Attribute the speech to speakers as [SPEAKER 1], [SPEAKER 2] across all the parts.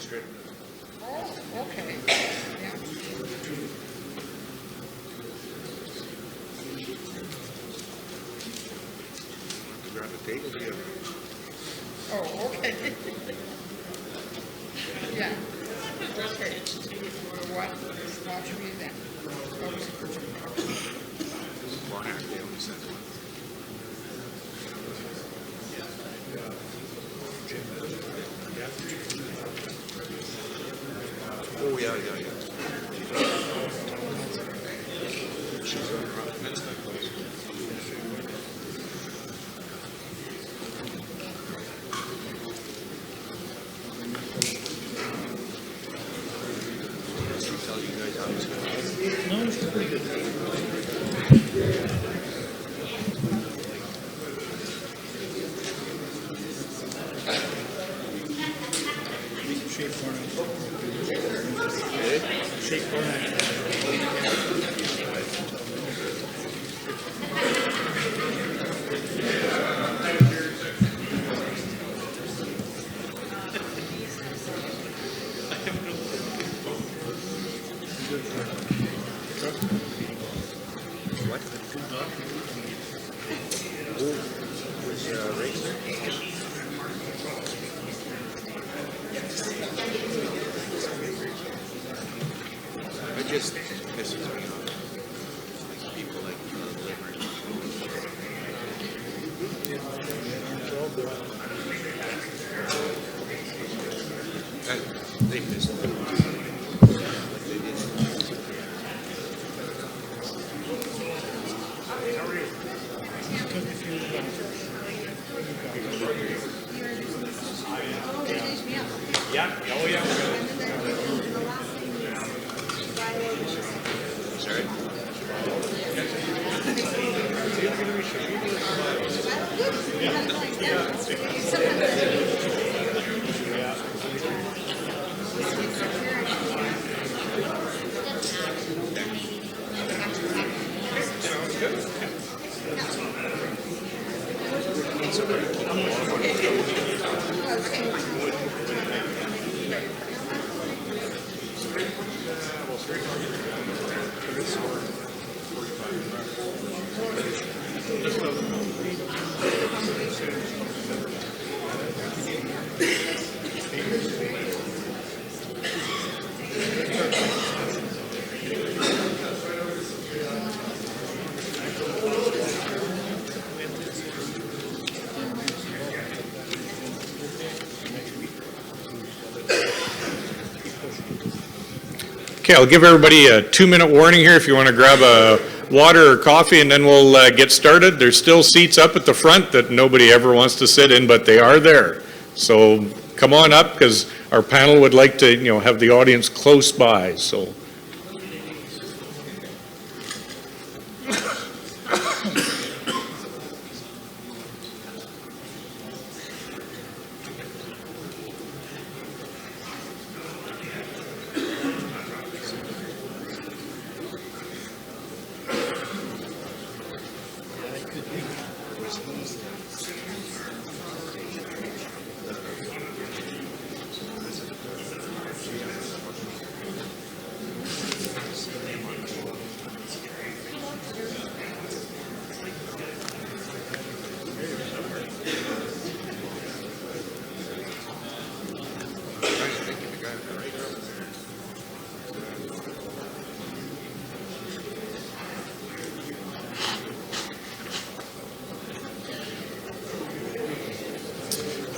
[SPEAKER 1] straight.
[SPEAKER 2] Oh, okay. Yeah.
[SPEAKER 1] Grab a table together.
[SPEAKER 2] Oh, okay. Yeah. Okay. Watch me then.
[SPEAKER 1] One act, they only sent one. Oh, yeah. She's on her own. That's not close. Tell you guys how it's going.
[SPEAKER 3] No, it's pretty good. Shake corn. Shake corn.
[SPEAKER 1] What? Was Reagan there? It just pisses me off. Like people like Liberty. They pissed me off. They did.
[SPEAKER 3] Yeah, oh yeah.
[SPEAKER 1] Sorry?
[SPEAKER 4] Okay, I'll give everybody a 2-minute warning here if you want to grab a water or coffee, and then we'll get started. There's still seats up at the front that nobody ever wants to sit in, but they are there. So come on up, because our panel would like to, have the audience close by. So.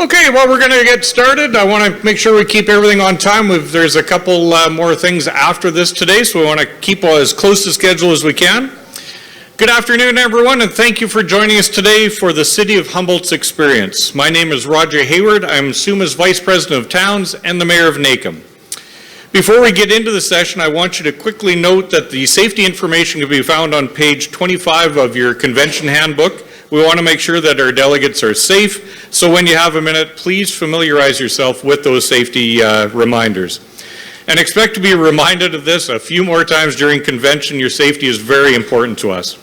[SPEAKER 4] Okay, well, we're going to get started. I want to make sure we keep everything on time. There's a couple more things after this today, so we want to keep as close to schedule as we can. Good afternoon, everyone, and thank you for joining us today for the City of Humboldt's experience. My name is Roger Hayward. I'm SUMA's Vice President of Towns and the Mayor of Nacum. Before we get into the session, I want you to quickly note that the safety information can be found on page 25 of your convention handbook. We want to make sure that our delegates are safe, so when you have a minute, please familiarize yourself with those safety reminders. And expect to be reminded of this a few more times during convention. Your safety is very important to us.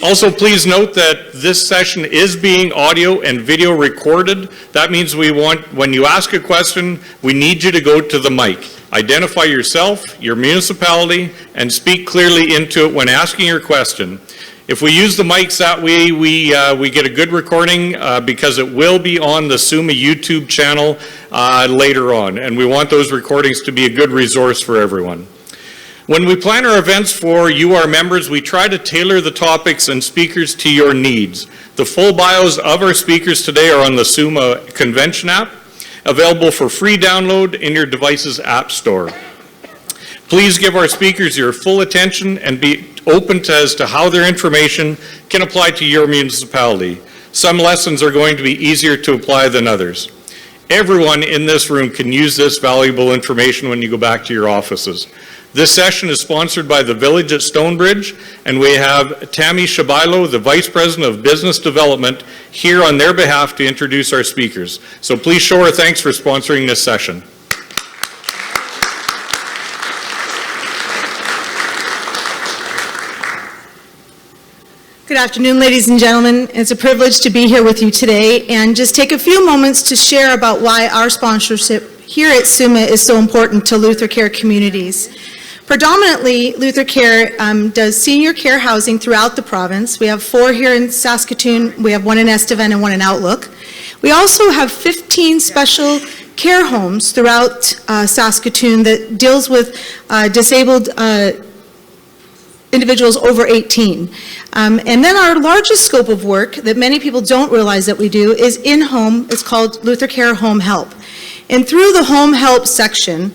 [SPEAKER 4] Also, please note that this session is being audio and video recorded. That means when you ask a question, we need you to go to the mic. Identify yourself, your municipality, and speak clearly into it when asking your question. If we use the mics that way, we get a good recording because it will be on the SUMA YouTube channel later on, and we want those recordings to be a good resource for everyone. When we plan our events for you, our members, we try to tailor the topics and speakers to your needs. The full bios of our speakers today are on the SUMA Convention app, available for free download in your device's app store. Please give our speakers your full attention and be open as to how their information can apply to your municipality. Some lessons are going to be easier to apply than others. Everyone in this room can use this valuable information when you go back to your offices. This session is sponsored by the Village at Stonebridge, and we have Tammy Shabilo, the Vice President of Business Development, here on their behalf to introduce our speakers. So please show our thanks for sponsoring this session.
[SPEAKER 5] Good afternoon, ladies and gentlemen. It's a privilege to be here with you today and just take a few moments to share about why our sponsorship here at SUMA is so important to Luther Care communities. Predominantly, Luther Care does senior care housing throughout the province. We have 4 here in Saskatoon, we have 1 in Estevan and 1 in Outlook. We also have 15 special care homes throughout Saskatoon that deals with disabled individuals over 18. And then our largest scope of work that many people don't realize that we do is in-home. It's called Luther Care Home Help. And through the Home Help section,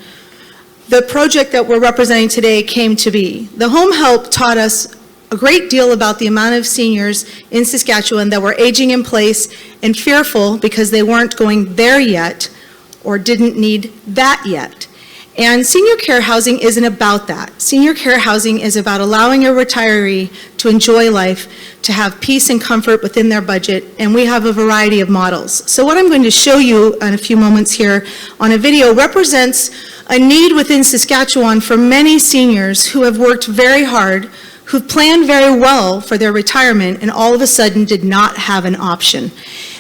[SPEAKER 5] the project that we're representing today came to be. The Home Help taught us a great deal about the amount of seniors in Saskatchewan that were aging in place and fearful because they weren't going there yet or didn't need that yet. And senior care housing isn't about that. Senior care housing is about allowing a retiree to enjoy life, to have peace and comfort within their budget, and we have a variety of models. So what I'm going to show you in a few moments here on a video represents a need within Saskatchewan for many seniors who have worked very hard, who've planned very well for their retirement, and all of a sudden did not have an option.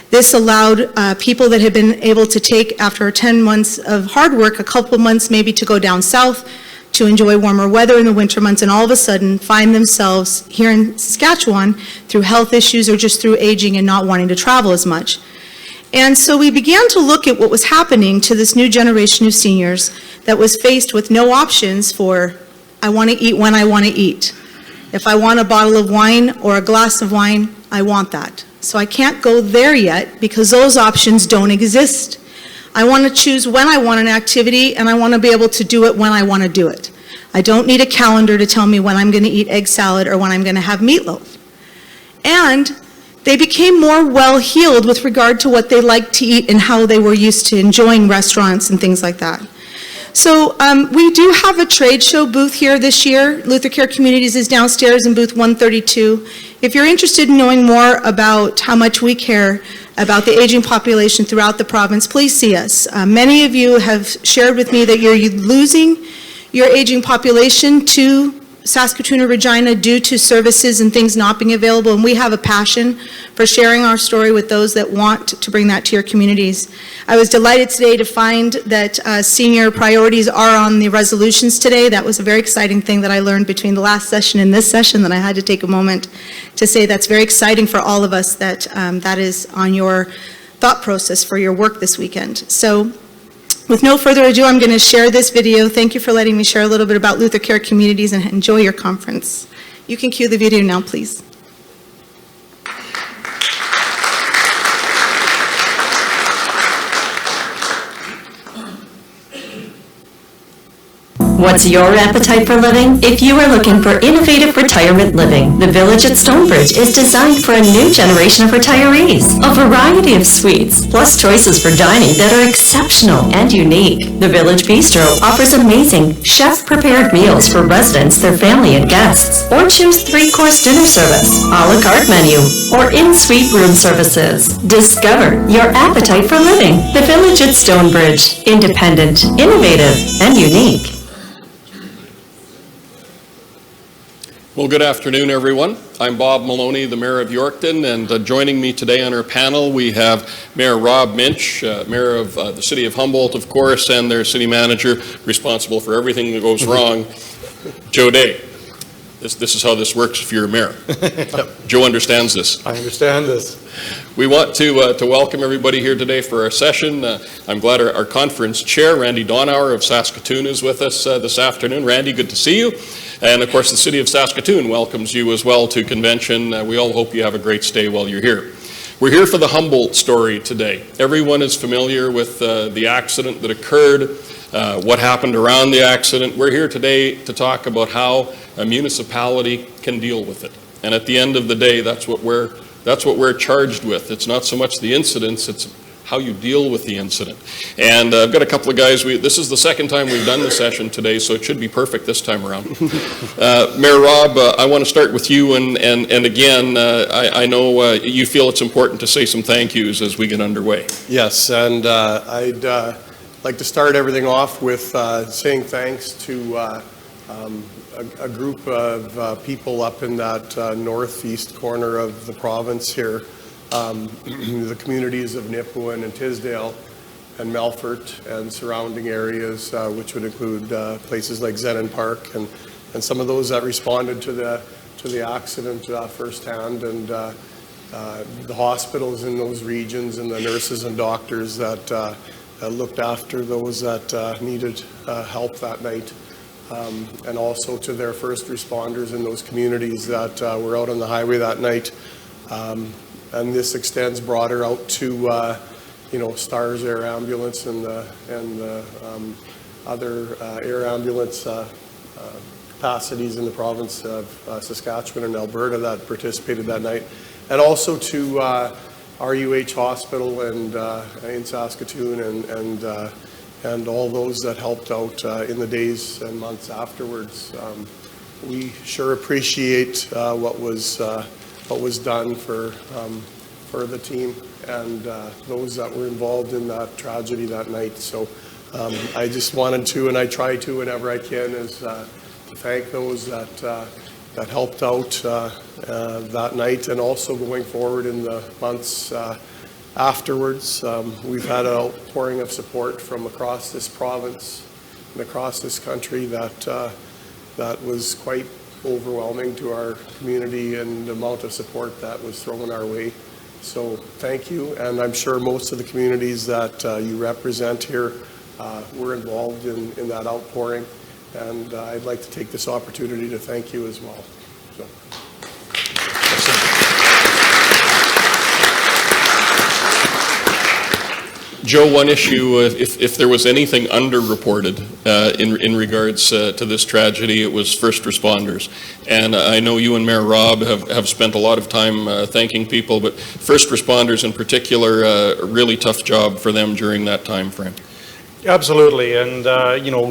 [SPEAKER 5] This allowed people that had been able to take, after 10 months of hard work, a couple months maybe to go down south to enjoy warmer weather in the winter months, and all of a sudden find themselves here in Saskatchewan through health issues or just through aging and not wanting to travel as much. And so we began to look at what was happening to this new generation of seniors that was faced with no options for, I want to eat when I want to eat. If I want a bottle of wine or a glass of wine, I want that. So I can't go there yet because those options don't exist. I want to choose when I want an activity, and I want to be able to do it when I want to do it. I don't need a calendar to tell me when I'm going to eat egg salad or when I'm going to have meatloaf. And they became more well-heeled with regard to what they liked to eat and how they were used to enjoying restaurants and things like that. So we do have a trade show booth here this year. Luther Care Communities is downstairs in booth 132. If you're interested in knowing more about how much we care about the aging population throughout the province, please see us. Many of you have shared with me that you're losing your aging population to Saskatoon or Regina due to services and things not being available, and we have a passion for sharing our story with those that want to bring that to your communities. I was delighted today to find that senior priorities are on the resolutions today. That was a very exciting thing that I learned between the last session and this session, that I had to take a moment to say that's very exciting for all of us that that is on your thought process for your work this weekend. So, with no further ado, I'm going to share this video. Thank you for letting me share a little bit about Luther Care Communities, and enjoy your conference. You can cue the video now, please.
[SPEAKER 6] What's your appetite for living? If you are looking for innovative retirement living, the Village at Stonebridge is designed for a new generation of retirees. A variety of suites, plus choices for dining that are exceptional and unique. The Village Bistro offers amazing chef-prepared meals for residents, their family, and guests. Or choose 3-course dinner service, a la carte menu, or in-suite room services. Discover your appetite for living. The Village at Stonebridge. Independent, innovative, and unique.
[SPEAKER 7] Well, good afternoon, everyone. I'm Bob Maloney, the Mayor of Yorkton, and joining me today on our panel, we have Mayor Rob Muench, Mayor of the City of Humboldt, of course, and their city manager responsible for everything that goes wrong, Joe Day. This is how this works if you're a mayor. Joe understands this.
[SPEAKER 4] I understand this.
[SPEAKER 7] We want to welcome everybody here today for our session. I'm glad our conference chair, Randy Donauer of Saskatoon, is with us this afternoon. Randy, good to see you. And of course, the City of Saskatoon welcomes you as well to convention. We all hope you have a great stay while you're here. We're here for the Humboldt story today. Everyone is familiar with the accident that occurred, what happened around the accident. We're here today to talk about how a municipality can deal with it. And at the end of the day, that's what we're charged with. It's not so much the incidents, it's how you deal with the incident. And I've got a couple of guys, this is the second time we've done the session today, so it should be perfect this time around. Mayor Rob, I want to start with you, and again, I know you feel it's important to say some thank yous as we get underway.
[SPEAKER 8] Yes, and I'd like to start everything off with saying thanks to a group of people up in that northeast corner of the province here. The communities of Nipawin and Tisdale and Melfort and surrounding areas, which would include places like Zenon Park and some of those that responded to the accident firsthand, and the hospitals in those regions and the nurses and doctors that looked after those that needed help that night, and also to their first responders in those communities that were out on the highway that night. And this extends broader out to, STARS Air Ambulance and the other air ambulance capacities in the province of Saskatchewan and Alberta that participated that night, and also to RUH Hospital and in Saskatoon and all those that helped out in the days and months afterwards. We sure appreciate what was done for the team and those that were involved in that tragedy that night. So I just wanted to, and I try to whenever I can, is to thank those that helped out that night, and also going forward in the months afterwards. We've had an outpouring of support from across this province and across this country that was quite overwhelming to our community, and the amount of support that was thrown our way. So thank you, and I'm sure most of the communities that you represent here were involved in that outpouring, and I'd like to take this opportunity to thank you as well. So.
[SPEAKER 7] Joe, one issue, if there was anything underreported in regards to this tragedy, it was first responders. And I know you and Mayor Rob have spent a lot of time thanking people, but first responders in particular, a really tough job for them during that time frame.
[SPEAKER 4] Absolutely, and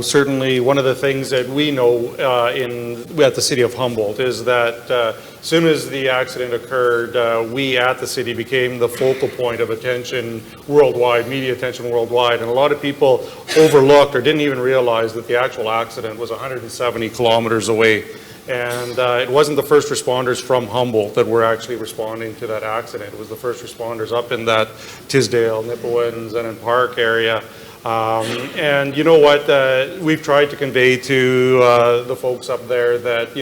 [SPEAKER 4] certainly one of the things that we know at the City of Humboldt is that as soon as the accident occurred, we at the city became the focal point of attention worldwide, media attention worldwide, and a lot of people overlooked or didn't even realize that the actual accident was 170 kilometers away. And it wasn't the first responders from Humboldt that were actually responding to that accident. It was the first responders up in that Tisdale, Nipawin, Zenon Park area. And you know what, we've tried to convey to the folks up there that,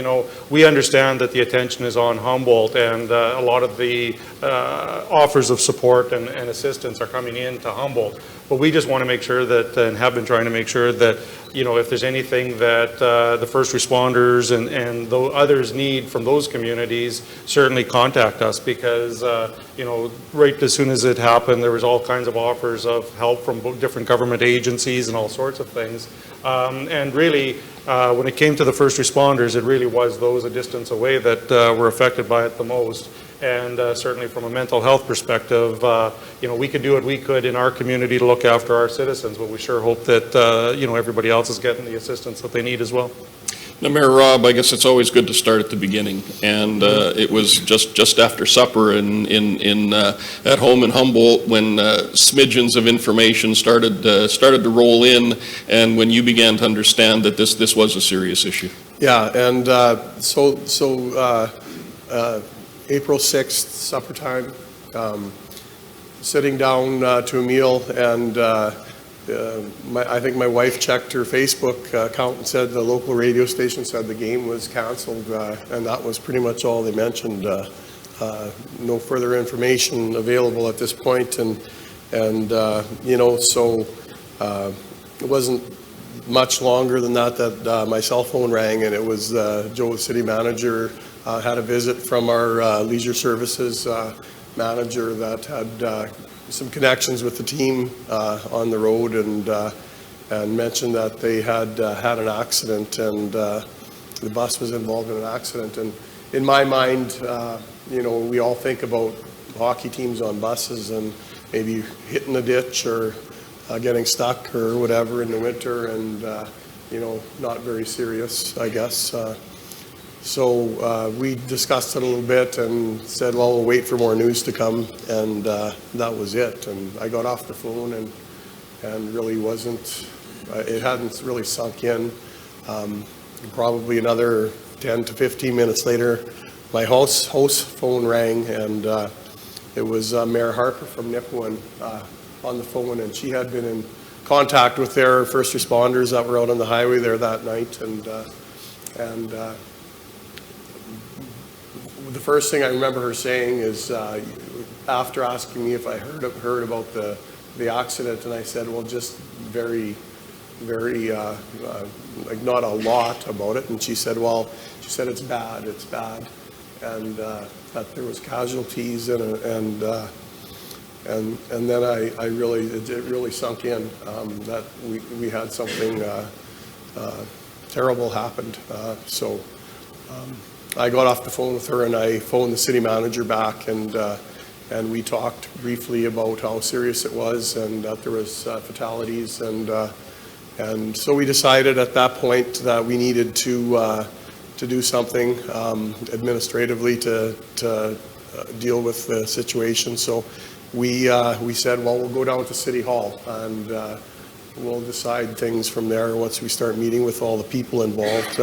[SPEAKER 4] we understand that the attention is on Humboldt, and a lot of the offers of support and assistance are coming in to Humboldt. But we just want to make sure that, and have been trying to make sure that, if there's anything that the first responders and the others need from those communities, certainly contact us, because, right as soon as it happened, there was all kinds of offers of help from different government agencies and all sorts of things. And really, when it came to the first responders, it really was those a distance away that were affected by it the most. And certainly from a mental health perspective, we could do what we could in our community to look after our citizens, but we sure hope that, everybody else is getting the assistance that they need as well.
[SPEAKER 7] Now, Mayor Rob, I guess it's always good to start at the beginning, and it was just after supper at home in Humboldt when smidgens of information started to roll in, and when you began to understand that this was a serious issue.
[SPEAKER 8] Yeah, and so April 6th, supper time, sitting down to a meal, and I think my wife checked her Facebook account and said the local radio station said the game was canceled, and that was pretty much all they mentioned. No further information available at this point, and you know, so it wasn't much longer than that my cell phone rang, and it was Joe, the city manager, had a visit from our leisure services manager that had some connections with the team on the road, and mentioned that they had had an accident, and the bus was involved in an accident. And in my mind, you know, we all think about hockey teams on buses and maybe hitting a ditch or getting stuck or whatever in the winter, and you know, not very serious, I guess. So we discussed it a little bit and said, well, we'll wait for more news to come, and that was it. And I got off the phone, and really wasn't, it hadn't really sunk in. Probably another 10 to 15 minutes later, my house phone rang, and it was Mayor Harper from Nipawin on the phone, and she had been in contact with their first responders that were out on the highway there that night, and the first thing I remember her saying is, after asking me if I heard about the accident, and I said, well, just very, like not a lot about it, and she said, well, it's bad, and that there was casualties, and then I really, it really sunk in that we had something terrible happened. So I got off the phone with her, and I phoned the city manager back, and we talked briefly about how serious it was, and that there was fatalities, and so we decided at that point that we needed to do something administratively to deal with the situation. So we said, well, we'll go down to City Hall, and we'll decide things from there once we start meeting with all the people involved.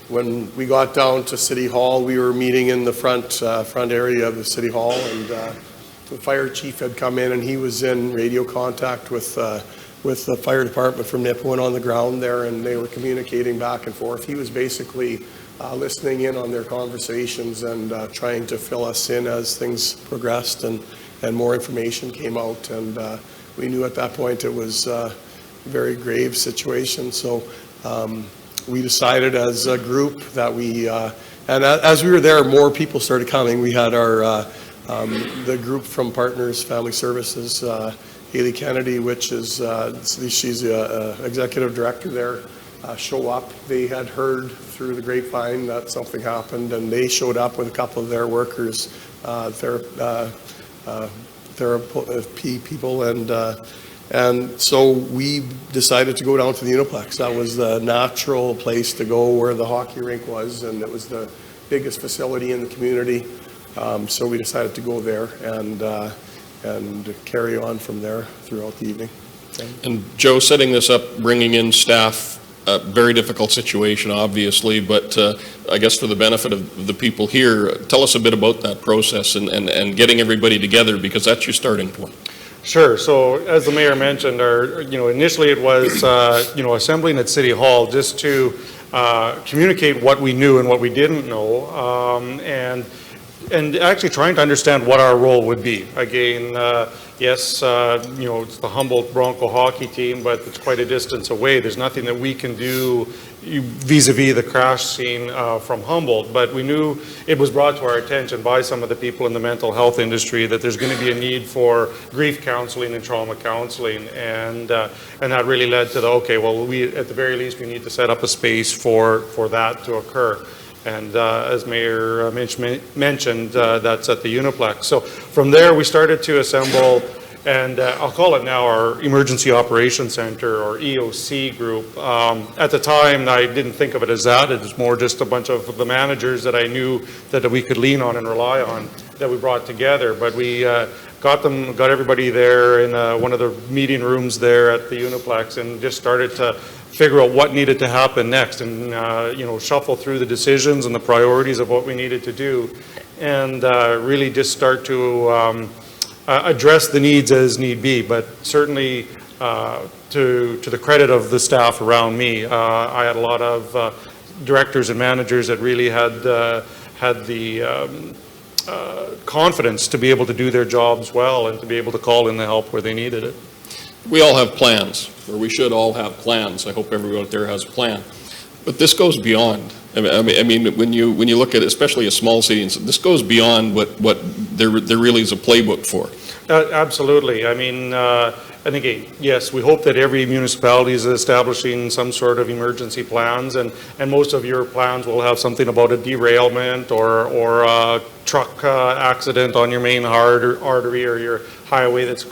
[SPEAKER 8] When we got down to City Hall, we were meeting in the front area of the City Hall, and the fire chief had come in, and he was in radio contact with the fire department from Nipawin on the ground there, and they were communicating back and forth. He was basically listening in on their conversations and trying to fill us in as things progressed, and more information came out, and we knew at that point it was a very grave situation. So we decided as a group that we, and as we were there, more people started coming. We had our, the group from Partners Family Services, Haley Kennedy, which is, she's the executive director there, show up. They had heard through the grapevine that something happened, and they showed up with a couple of their workers, therapy people, and so we decided to go down to the Uniplex. That was the natural place to go where the hockey rink was, and it was the biggest facility in the community. So we decided to go there and carry on from there throughout the evening.
[SPEAKER 7] And Joe, setting this up, bringing in staff, a very difficult situation, obviously, but I guess for the benefit of the people here, tell us a bit about that process and getting everybody together, because that's your starting point.
[SPEAKER 4] Sure. So as the mayor mentioned, initially it was, assembling at City Hall just to communicate what we knew and what we didn't know, and actually trying to understand what our role would be. Again, yes, it's the Humboldt Bronco hockey team, but it's quite a distance away. There's nothing that we can do vis-a-vis the crash scene from Humboldt, but we knew it was brought to our attention by some of the people in the mental health industry that there's going to be a need for grief counseling and trauma counseling, and that really led to we at the very least we need to set up a space for that to occur. And as Mayor mentioned, that's at the Uniplex. So from there, we started to assemble, and I'll call it now our Emergency Operations Center, or EOC group. At the time, I didn't think of it as that. It was more just a bunch of the managers that I knew that we could lean on and rely on that we brought together. But we got everybody there in one of the meeting rooms there at the Uniplex, and just started to figure out what needed to happen next, and shuffle through the decisions and the priorities of what we needed to do, and really just start to address the needs as need be. But certainly to the credit of the staff around me, I had a lot of directors and managers that really had the confidence to be able to do their jobs well and to be able to call in the help where they needed it.
[SPEAKER 7] We all have plans, or we should all have plans. I hope everyone out there has a plan. But this goes beyond. I mean, when you look at especially a small city, this goes beyond what there really is a playbook for.
[SPEAKER 4] Absolutely. I mean, I think, yes, we hope that every municipality is establishing some sort of emergency plans, and most of your plans will have something about a derailment or a truck accident on your main artery or your highway that's,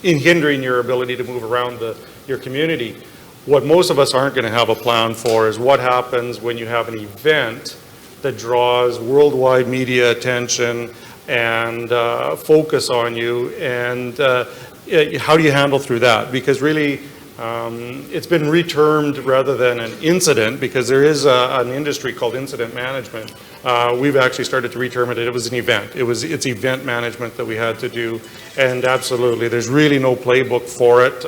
[SPEAKER 4] hindering your ability to move around your community. What most of us aren't going to have a plan for is what happens when you have an event that draws worldwide media attention and focus on you, and how do you handle through that? Because really, it's been retermed rather than an incident, because there is an industry called incident management. We've actually started to reterm it. It was an event. It's event management that we had to do, and absolutely, there's really no playbook for it.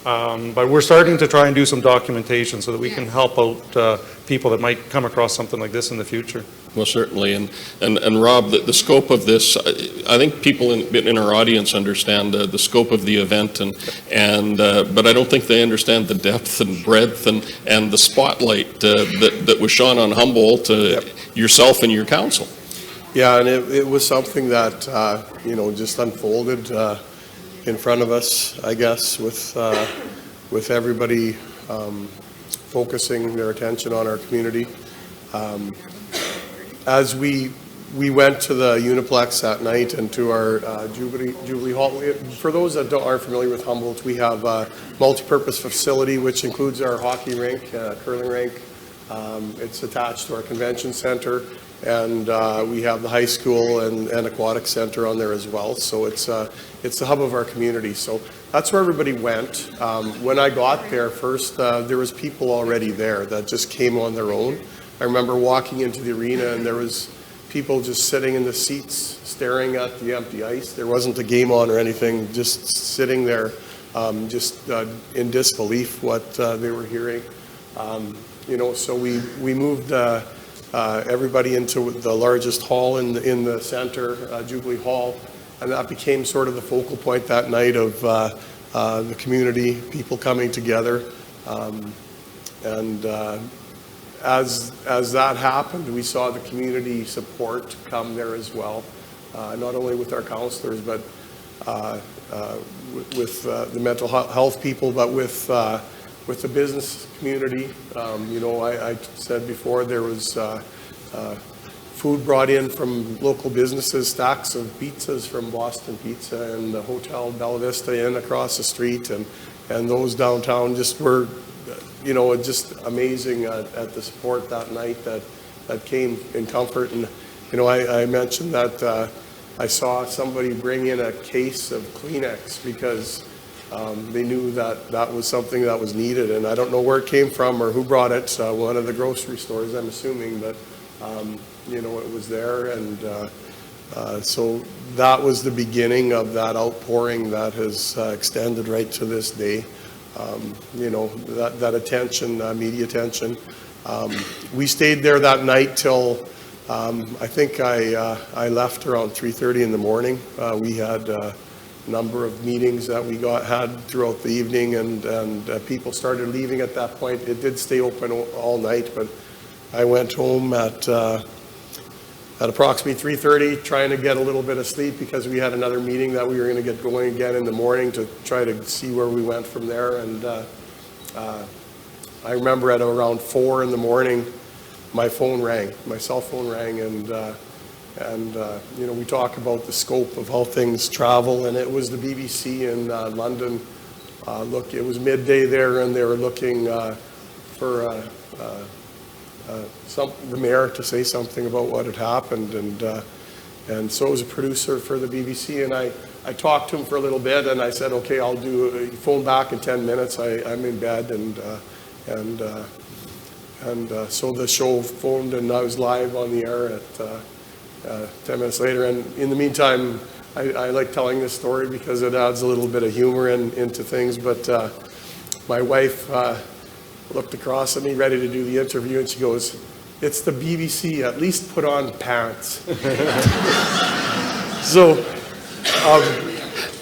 [SPEAKER 4] But we're starting to try and do some documentation so that we can help out people that might come across something like this in the future.
[SPEAKER 7] Well, certainly, and Rob, the scope of this, I think people in our audience understand the scope of the event, but I don't think they understand the depth and breadth and the spotlight that was shone on Humboldt, yourself and your council.
[SPEAKER 8] Yeah, and it was something that just unfolded in front of us, I guess, with everybody focusing their attention on our community. As we went to the Uniplex that night and to our Jubilee Hall, for those that aren't familiar with Humboldt, we have a multi-purpose facility which includes our hockey rink, curling rink. It's attached to our convention center, and we have the high school and aquatic center on there as well. So it's the hub of our community. So that's where everybody went. When I got there first, there was people already there that just came on their own. I remember walking into the arena, and there was people just sitting in the seats staring at the empty ice. There wasn't a game on or anything, just sitting there in disbelief what they were hearing. So we moved everybody into the largest hall in the center, Jubilee Hall, and that became sort of the focal point that night of the community, people coming together. As that happened, we saw the community support come there as well, not only with our councillors, but with the mental health people, but with the business community. I said before, there was food brought in from local businesses, stacks of pizzas from Boston Pizza and the Hotel Bella Vista Inn across the street, and those downtown just were just amazing at the support that night that came in comfort. And, I mentioned that I saw somebody bring in a case of Kleenex because they knew that was something that was needed. And I don't know where it came from or who brought it, one of the grocery stores, I'm assuming, but, it was there. And so that was the beginning of that outpouring that has extended right to this day. That attention, media attention. We stayed there that night till I think I left around 3:30 in the morning. We had a number of meetings that we had throughout the evening, and people started leaving at that point. It did stay open all night, but I went home at approximately 3:30, trying to get a little bit of sleep because we had another meeting that we were going to get going again in the morning to try to see where we went from there. And I remember at around 4 in the morning, my cell phone rang, and you know, we talk about the scope of how things travel, and it was the BBC in London. Look, it was midday there, and they were looking for the mayor to say something about what had happened, and so it was a producer for the BBC, and I talked to him for a little bit, and I said, okay, I'll do phone back in 10 minutes. I'm in bed, and so the show phoned, and I was live on the air at 10 minutes later. And in the meantime, I like telling this story because it adds a little bit of humor into things. But my wife looked across at me, ready to do the interview, and she goes, "It's the BBC. At least put on pants." So,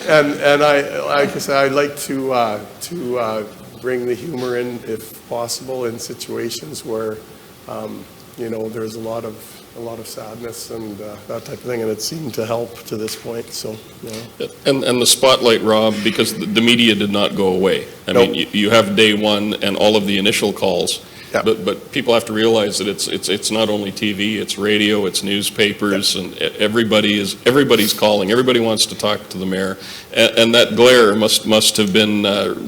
[SPEAKER 8] and like I said, I like to bring the humor in, if possible, in situations where you know, there's a lot of sadness and that type of thing, and it seemed to help to this point. So, you know.
[SPEAKER 7] And the spotlight, Rob, because the media did not go away. I
[SPEAKER 8] Nope.
[SPEAKER 7] mean, you have day one and all of the initial calls,
[SPEAKER 8] Yep.
[SPEAKER 7] but people have to realize that it's not only TV, it's radio, it's newspapers,
[SPEAKER 8] Yep.
[SPEAKER 7] and everybody's calling. Everybody wants to talk to the mayor, and that glare must have been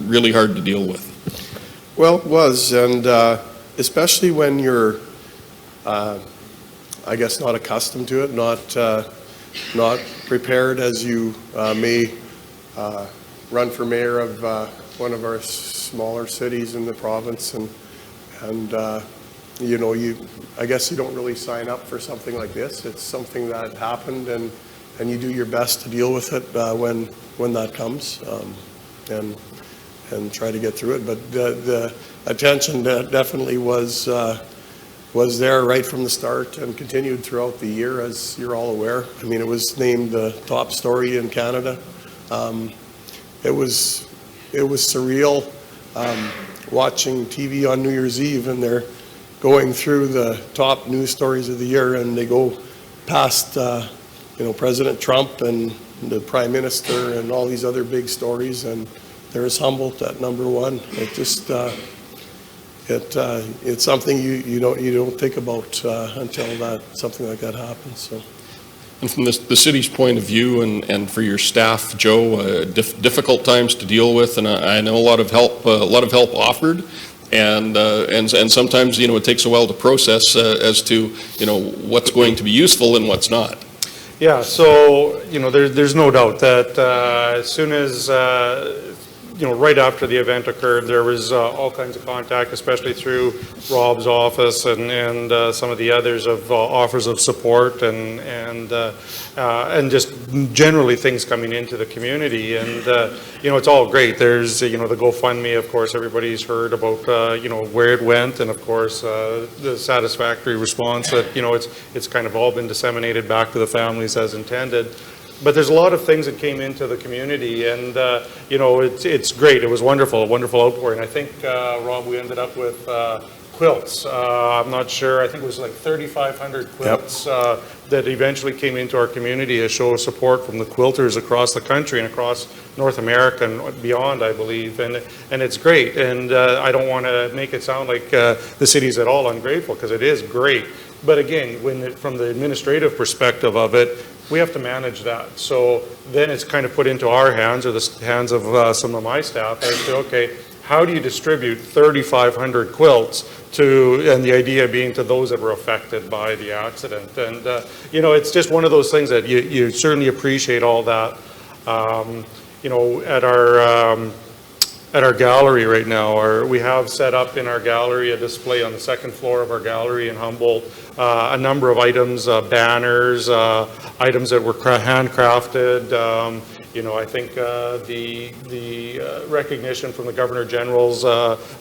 [SPEAKER 7] really hard to deal with.
[SPEAKER 8] Well, it was, and especially when you're, I guess, not accustomed to it, not prepared, as you may run for mayor of one of our smaller cities in the province, and you know, I guess you don't really sign up for something like this. It's something that happened, and you do your best to deal with it when that comes, and try to get through it. But the attention definitely was there right from the start and continued throughout the year, as you're all aware. I mean, it was named the top story in Canada. It was surreal watching TV on New Year's Eve, and they're going through the top news stories of the year, and they go past you know, President Trump and the Prime Minister and all these other big stories, and there's Humboldt at number one. It just it's something you don't think about until something like that happens. So.
[SPEAKER 7] And from the city's point of view, and for your staff, Joe, difficult times to deal with, and I know a lot of help offered, and sometimes, you know, it takes a while to process as to, you know, what's going to be useful and what's not.
[SPEAKER 4] Yeah, so, you know, there's no doubt that as soon as, you know, right after the event occurred, there was all kinds of contact, especially through Rob's office and some of the others, of offers of support and just generally things coming into the community. And you know, it's all great. There's, you know, the GoFundMe, of course, everybody's heard about, you know, where it went, and of course the satisfactory response that, you know, it's kind of all been disseminated back to the families as intended. But there's a lot of things that came into the community, and you know, it's great. It was wonderful, a wonderful outpouring. I think, Rob, we ended up with quilts. I'm not sure. I think it was like 3,500 quilts. Yep. That eventually came into our community, a show of support from the quilters across the country and across North America and beyond, I believe. And it's great. And I don't want to make it sound like the city's at all ungrateful, because it is great. But again, from the administrative perspective of it, we have to manage that. So then it's kind of put into our hands, or the hands of some of my staff, as to, okay, how do you distribute 3,500 quilts and the idea being to those that were affected by the accident. And you know, it's just one of those things that you certainly appreciate all that. You know, at our gallery right now, we have set up in our gallery a display on the second floor of our gallery in Humboldt, a number of items, banners, items that were handcrafted. You know, I think the recognition from the Governor General's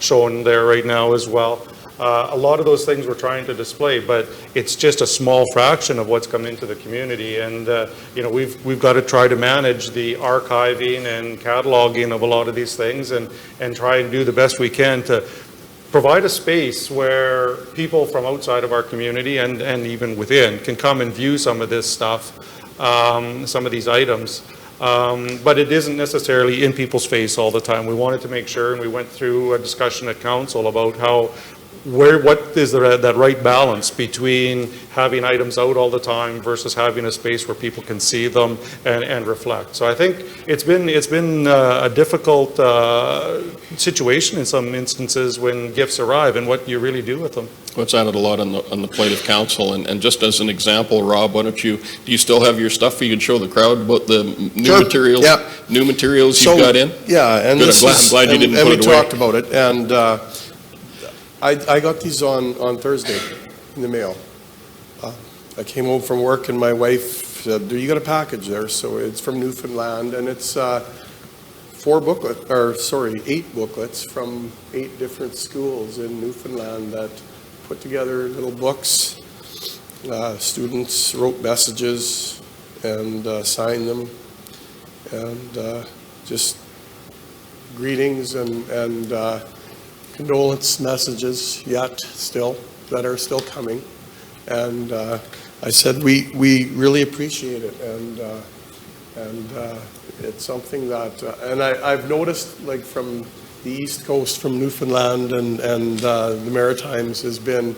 [SPEAKER 4] shown there right now as well. A lot of those things we're trying to display, but it's just a small fraction of what's come into the community. And you know, we've got to try to manage the archiving and cataloging of a lot of these things, and try and do the best we can to provide a space where people from outside of our community and even within can come and view some of this stuff, some of these items. But it isn't necessarily in people's face all the time. We wanted to make sure, and we went through a discussion at council about how what is that right balance between having items out all the time versus having a space where people can see them and reflect. So I think it's been a difficult situation in some instances when gifts arrive and what you really do with them.
[SPEAKER 7] Well, it's added a lot on the plate of council, and just as an example, Rob, why don't do you still have your stuff you can show the crowd about the new
[SPEAKER 8] Sure.
[SPEAKER 7] materials?
[SPEAKER 8] Yeah.
[SPEAKER 7] New materials you've got in?
[SPEAKER 8] Yeah, and
[SPEAKER 7] Good,
[SPEAKER 8] this
[SPEAKER 7] I'm glad you didn't
[SPEAKER 8] and
[SPEAKER 7] put
[SPEAKER 8] we
[SPEAKER 7] it away.
[SPEAKER 8] talked about it, and I got these on Thursday in the mail. I came home from work and my wife said, "You got a package there?" So it's from Newfoundland, and it's 8 booklets from 8 different schools in Newfoundland that put together little books. Students wrote messages and signed them, and just greetings and condolence messages that are still coming. And I said we really appreciate it, and it's something that and I've noticed, like, from the East Coast, from Newfoundland and the Maritimes, has been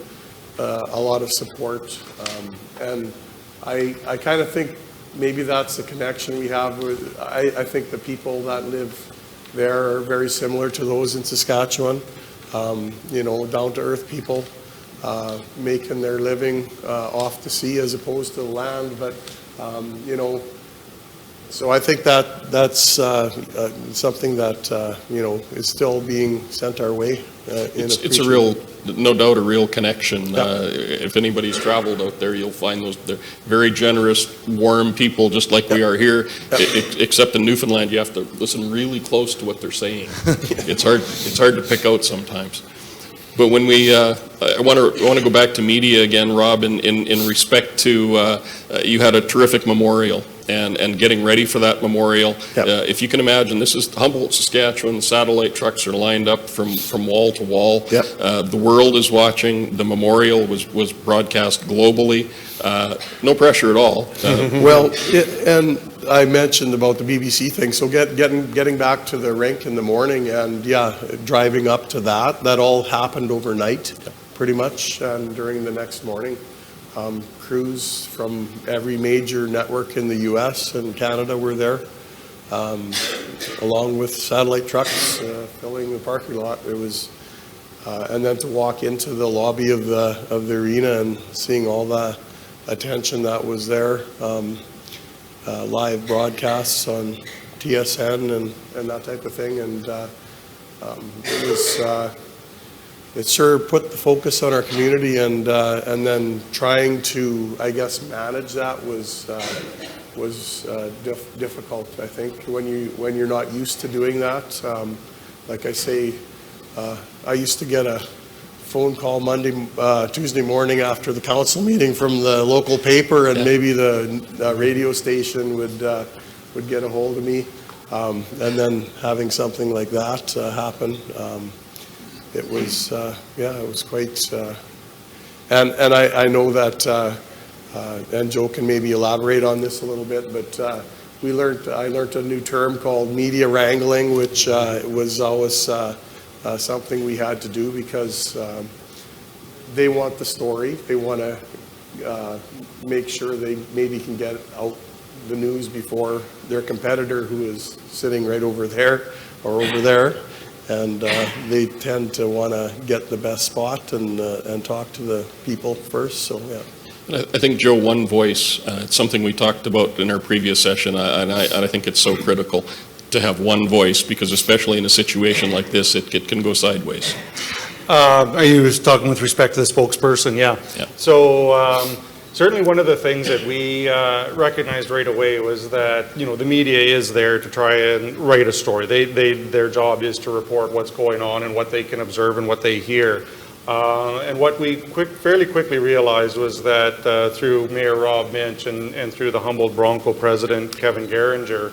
[SPEAKER 8] a lot of support, and I kind of think maybe that's the connection we have with. I think the people that live there are very similar to those in Saskatchewan. Down to earth people, making their living off the sea as opposed to the land, but so I think that's something that is still being sent our way.
[SPEAKER 7] It's a real, no doubt, a real connection. If anybody's traveled out there, you'll find they're very generous, warm people, just like we are here. Except in Newfoundland, you have to listen really close to what they're saying. It's hard to pick out sometimes. But when I want to go back to media again, Rob, in respect to you had a terrific memorial. And getting ready for that memorial. If you can imagine, this is Humboldt, Saskatchewan. Satellite trucks are lined up from wall to wall. The world is watching. The memorial was broadcast globally. No pressure at all.
[SPEAKER 8] Well, and I mentioned about the BBC thing. So getting back to the rink in the morning, and driving up to that all happened overnight, pretty much, and during the next morning. Crews from every major network in the U.S. and Canada were there, along with satellite trucks filling the parking lot. It was, and then to walk into the lobby of the arena and seeing all the attention that was there, live broadcasts on TSN and that type of thing, and it was. It sure put the focus on our community, and then trying to, I guess, manage that was difficult. I think when you're not used to doing that. Like I say, I used to get a phone call Tuesday morning after the council meeting from the local paper, and maybe the radio station would get a hold of me, and then having something like that happen. It was, it was quite, and I know that, and Joe can maybe elaborate on this a little bit, but I learned a new term called media wrangling, which was always something we had to do, because they want the story. They want to make sure they maybe can get out the news before their competitor, who is sitting right over there or over there. And they tend to want to get the best spot and talk to the people first. So
[SPEAKER 7] I think, Joe, one voice. It's something we talked about in our previous session, and I think it's so critical to have one voice, because especially in a situation like this, it can go sideways.
[SPEAKER 4] Are you talking with respect to the spokesperson? Yeah. So. Certainly one of the things that we recognized right away was that, the media is there to try and write a story. Their job is to report what's going on and what they can observe and what they hear. And what we fairly quickly realized was that through Mayor Rob Muench and through the Humboldt Bronco president, Kevin Geringer,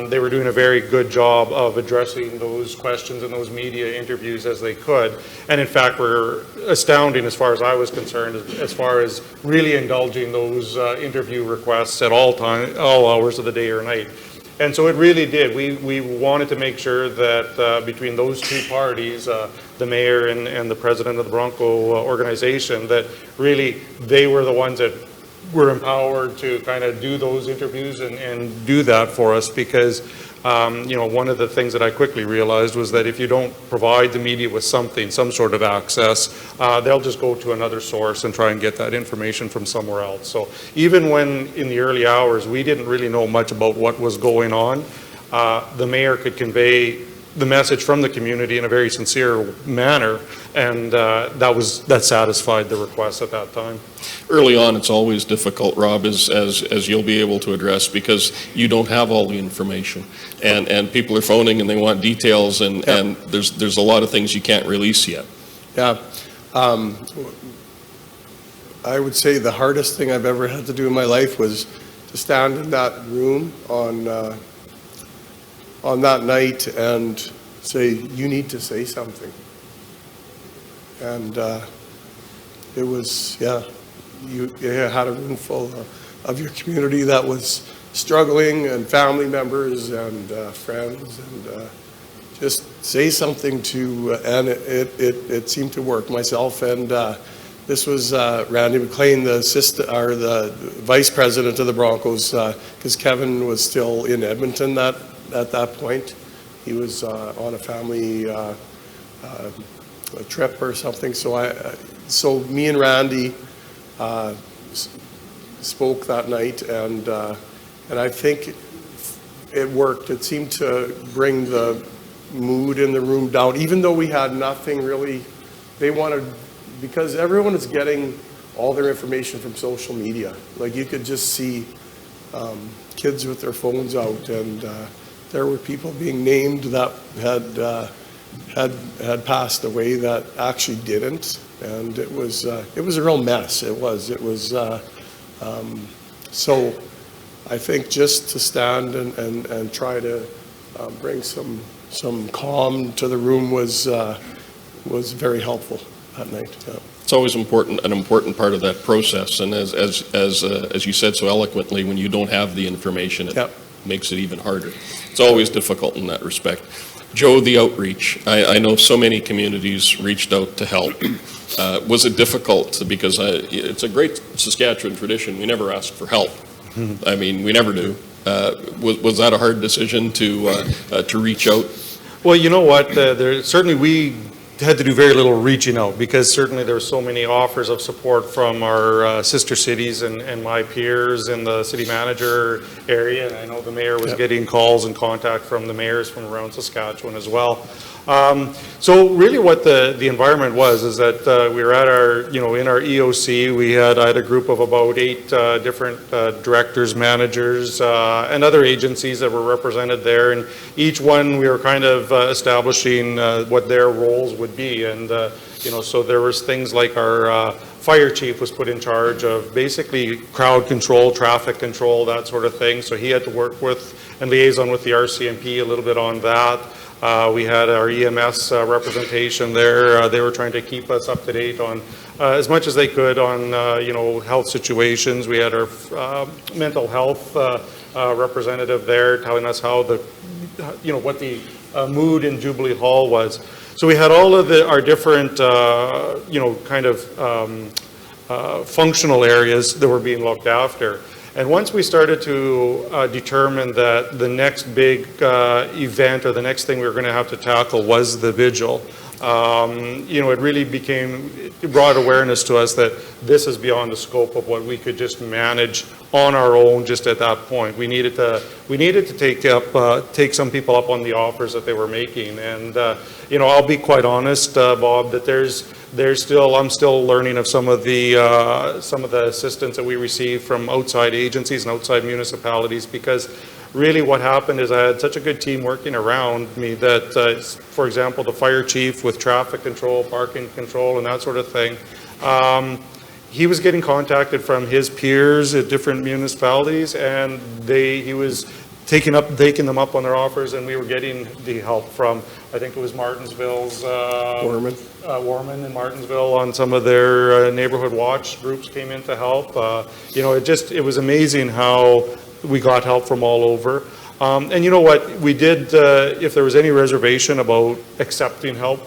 [SPEAKER 4] they were doing a very good job of addressing those questions and those media interviews as they could. And in fact, were astounding as far as I was concerned, as far as really indulging those interview requests at all hours of the day or night. And so it really did. We wanted to make sure that between those two parties, the mayor and the president of the Bronco organization, that really they were the ones that were empowered to kind of do those interviews and do that for us, because one of the things that I quickly realized was that if you don't provide the media with something, some sort of access, they'll just go to another source and try and get that information from somewhere else. So even when in the early hours we didn't really know much about what was going on, the mayor could convey the message from the community in a very sincere manner, and that satisfied the request at that time.
[SPEAKER 7] Early on, it's always difficult, Rob, as you'll be able to address, because you don't have all the information, and people are phoning and they want details, and there's a lot of things you can't release yet.
[SPEAKER 8] Yeah. I would say the hardest thing I've ever had to do in my life was to stand in that room on that night and say, you need to say something. And it was, you had a room full of your community that was struggling, and family members and friends, and just say something to, and it seemed to work. Myself and this was Randy McLean, the vice president of the Broncos, because Kevin was still in Edmonton at that point. He was on a family a trip or something. So me and Randy spoke that night, and I think it worked. It seemed to bring the mood in the room down, even though we had nothing really. They wanted, because everyone is getting all their information from social media. Like, you could just see kids with their phones out, and there were people being named that had passed away that actually didn't, and it was a real mess. It was so I think just to stand and try to bring some calm to the room was very helpful that night. Yeah.
[SPEAKER 7] It's always an important part of that process, and as you said so eloquently, when you don't have the information, it makes it even harder. It's always difficult in that respect. Joe, the outreach. I know so many communities reached out to help. Was it difficult? Because it's a great Saskatchewan tradition. We never ask for help. I mean, we never do. Was that a hard decision to reach out?
[SPEAKER 4] Well, you know what? Certainly we had to do very little reaching out, because certainly there were so many offers of support from our sister cities and my peers in the city manager area. And I know the mayor was getting calls and contact from the mayors from around Saskatchewan as well. So really what the environment was is that we were at our, in our EOC, I had a group of about 8 different directors, managers, and other agencies that were represented there. And each one we were kind of establishing what their roles would be. And, so there was things like our fire chief was put in charge of basically crowd control, traffic control, that sort of thing. So he had to work with and liaison with the RCMP a little bit on that. We had our EMS representation there. They were trying to keep us up to date on as much as they could on health situations. We had our mental health representative there telling us how what the mood in Jubilee Hall was. So we had all of our different kind of functional areas that were being looked after. And once we started to determine that the next big event, or the next thing we were going to have to tackle, was the vigil, it really it brought awareness to us that this is beyond the scope of what we could just manage on our own just at that point. We needed to take some people up on the offers that they were making. And I'll be quite honest, Bob, that I'm still learning of some of the assistance that we received from outside agencies and outside municipalities, because really what happened is I had such a good team working around me that, for example, the fire chief with traffic control, parking control, and that sort of thing, he was getting contacted from his peers at different municipalities, and he was taking them up on their offers, and we were getting the help from, I think it was Martinsville's Warman and Martinsville on some of their neighborhood watch groups came in to help. It was amazing how we got help from all over. And you know what, we did, if there was any reservation about accepting help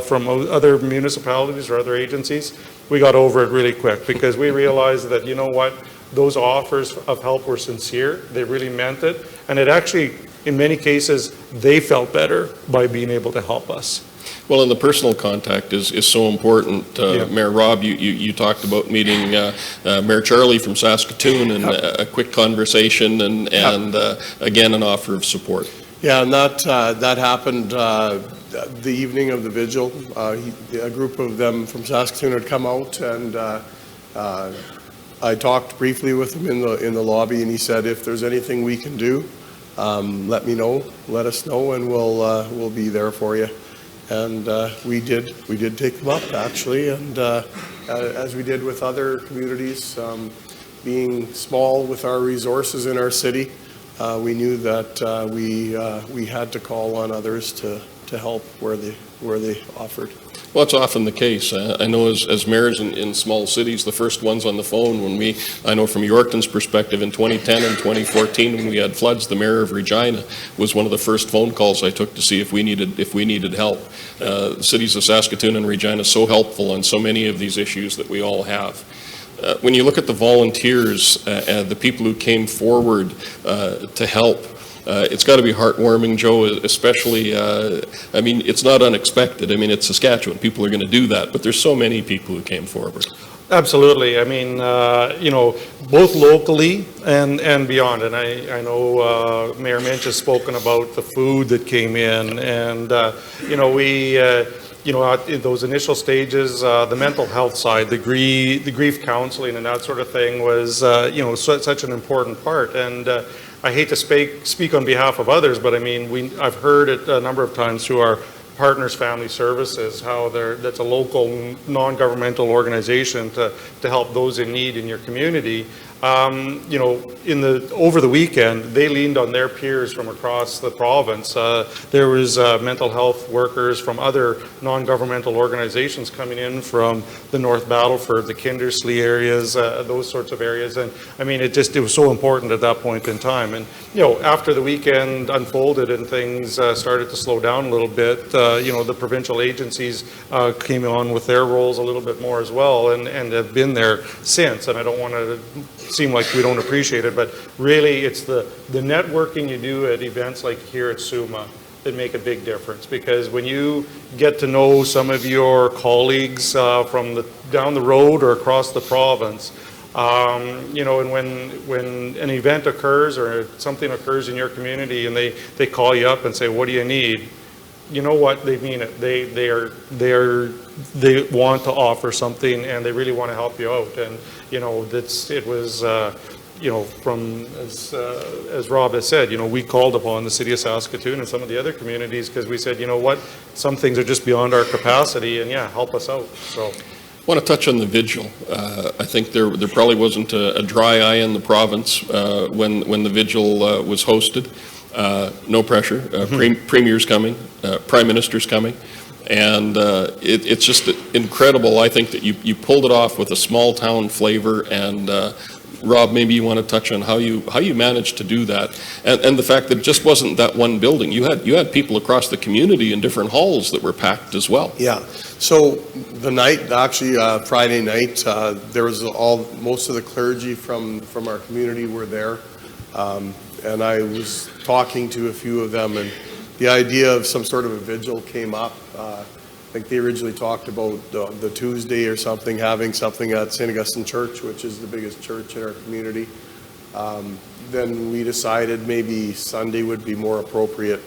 [SPEAKER 4] from other municipalities or other agencies, we got over it really quick because we realized that, you know what, those offers of help were sincere, they really meant it, and it actually, in many cases, they felt better by being able to help us.
[SPEAKER 7] Well, and the personal contact is so important. Mayor Rob, you talked about meeting Mayor Charlie from Saskatoon and a quick conversation and again, an offer of support.
[SPEAKER 8] Yeah, and that happened the evening of the vigil. A group of them from Saskatoon had come out, and I talked briefly with him in the lobby, and he said, if there's anything we can do, let me know, let us know, and we'll be there for you. And we did take them up, actually, and as we did with other communities, being small with our resources in our city, we knew that we had to call on others to help where they offered.
[SPEAKER 7] Well, it's often the case. I know as mayors in small cities, the first ones on the phone when I know from Yorkton's perspective in 2010 and 2014 when we had floods, the Mayor of Regina was one of the first phone calls I took to see if we needed help. The cities of Saskatoon and Regina are so helpful on so many of these issues that we all have. When you look at the volunteers and the people who came forward to help, it's got to be heartwarming, Joe, especially, I mean, it's not unexpected. I mean, it's Saskatchewan. People are going to do that, but there's so many people who came forward.
[SPEAKER 4] Absolutely. I mean, you know, both locally and beyond. And I know Mayor Muench has spoken about the food that came in, and, you know, we, you know, in those initial stages, the mental health side, the grief counseling and that sort of thing was, you know, such an important part. And I hate to speak on behalf of others, but I mean, I've heard it a number of times through our Partners Family Services, how that's a local non-governmental organization to help those in need in your community. You know, over the weekend, they leaned on their peers from across the province. There was mental health workers from other non-governmental organizations coming in from the North Battleford, the Kindersley areas, those sorts of areas. And I mean, it was so important at that point in time. And, you know, after the weekend unfolded and things started to slow down a little bit, you know, the provincial agencies came on with their roles a little bit more as well and have been there since. And I don't want to seem like we don't appreciate it, but really it's the networking you do at events like here at SUMA that make a big difference, because when you get to know some of your colleagues from down the road or across the province, you know, and when an event occurs or something occurs in your community and they call you up and say, what do you need? You know what, they mean it. They want to offer something and they really want to help you out. And you know, it was you know, from as Rob has said, you know, we called upon the city of Saskatoon and some of the other communities because we said, you know what, some things are just beyond our capacity, and yeah, help us out. So
[SPEAKER 7] I want to touch on the vigil. I think there probably wasn't a dry eye in the province when the vigil was hosted. No pressure. Premier's coming, Prime Minister's coming, and it's just incredible. I think that you pulled it off with a small town flavor. And Rob, maybe you want to touch on how you managed to do that, and the fact that it just wasn't that one building. You had people across the community in different halls that were packed as well.
[SPEAKER 8] Yeah. So the night, actually Friday night, there was most of the clergy from our community were there. And I was talking to a few of them, and the idea of some sort of a vigil came up. I think they originally talked about the Tuesday or something, having something at St. Augustine Church, which is the biggest church in our community. Then we decided maybe Sunday would be more appropriate.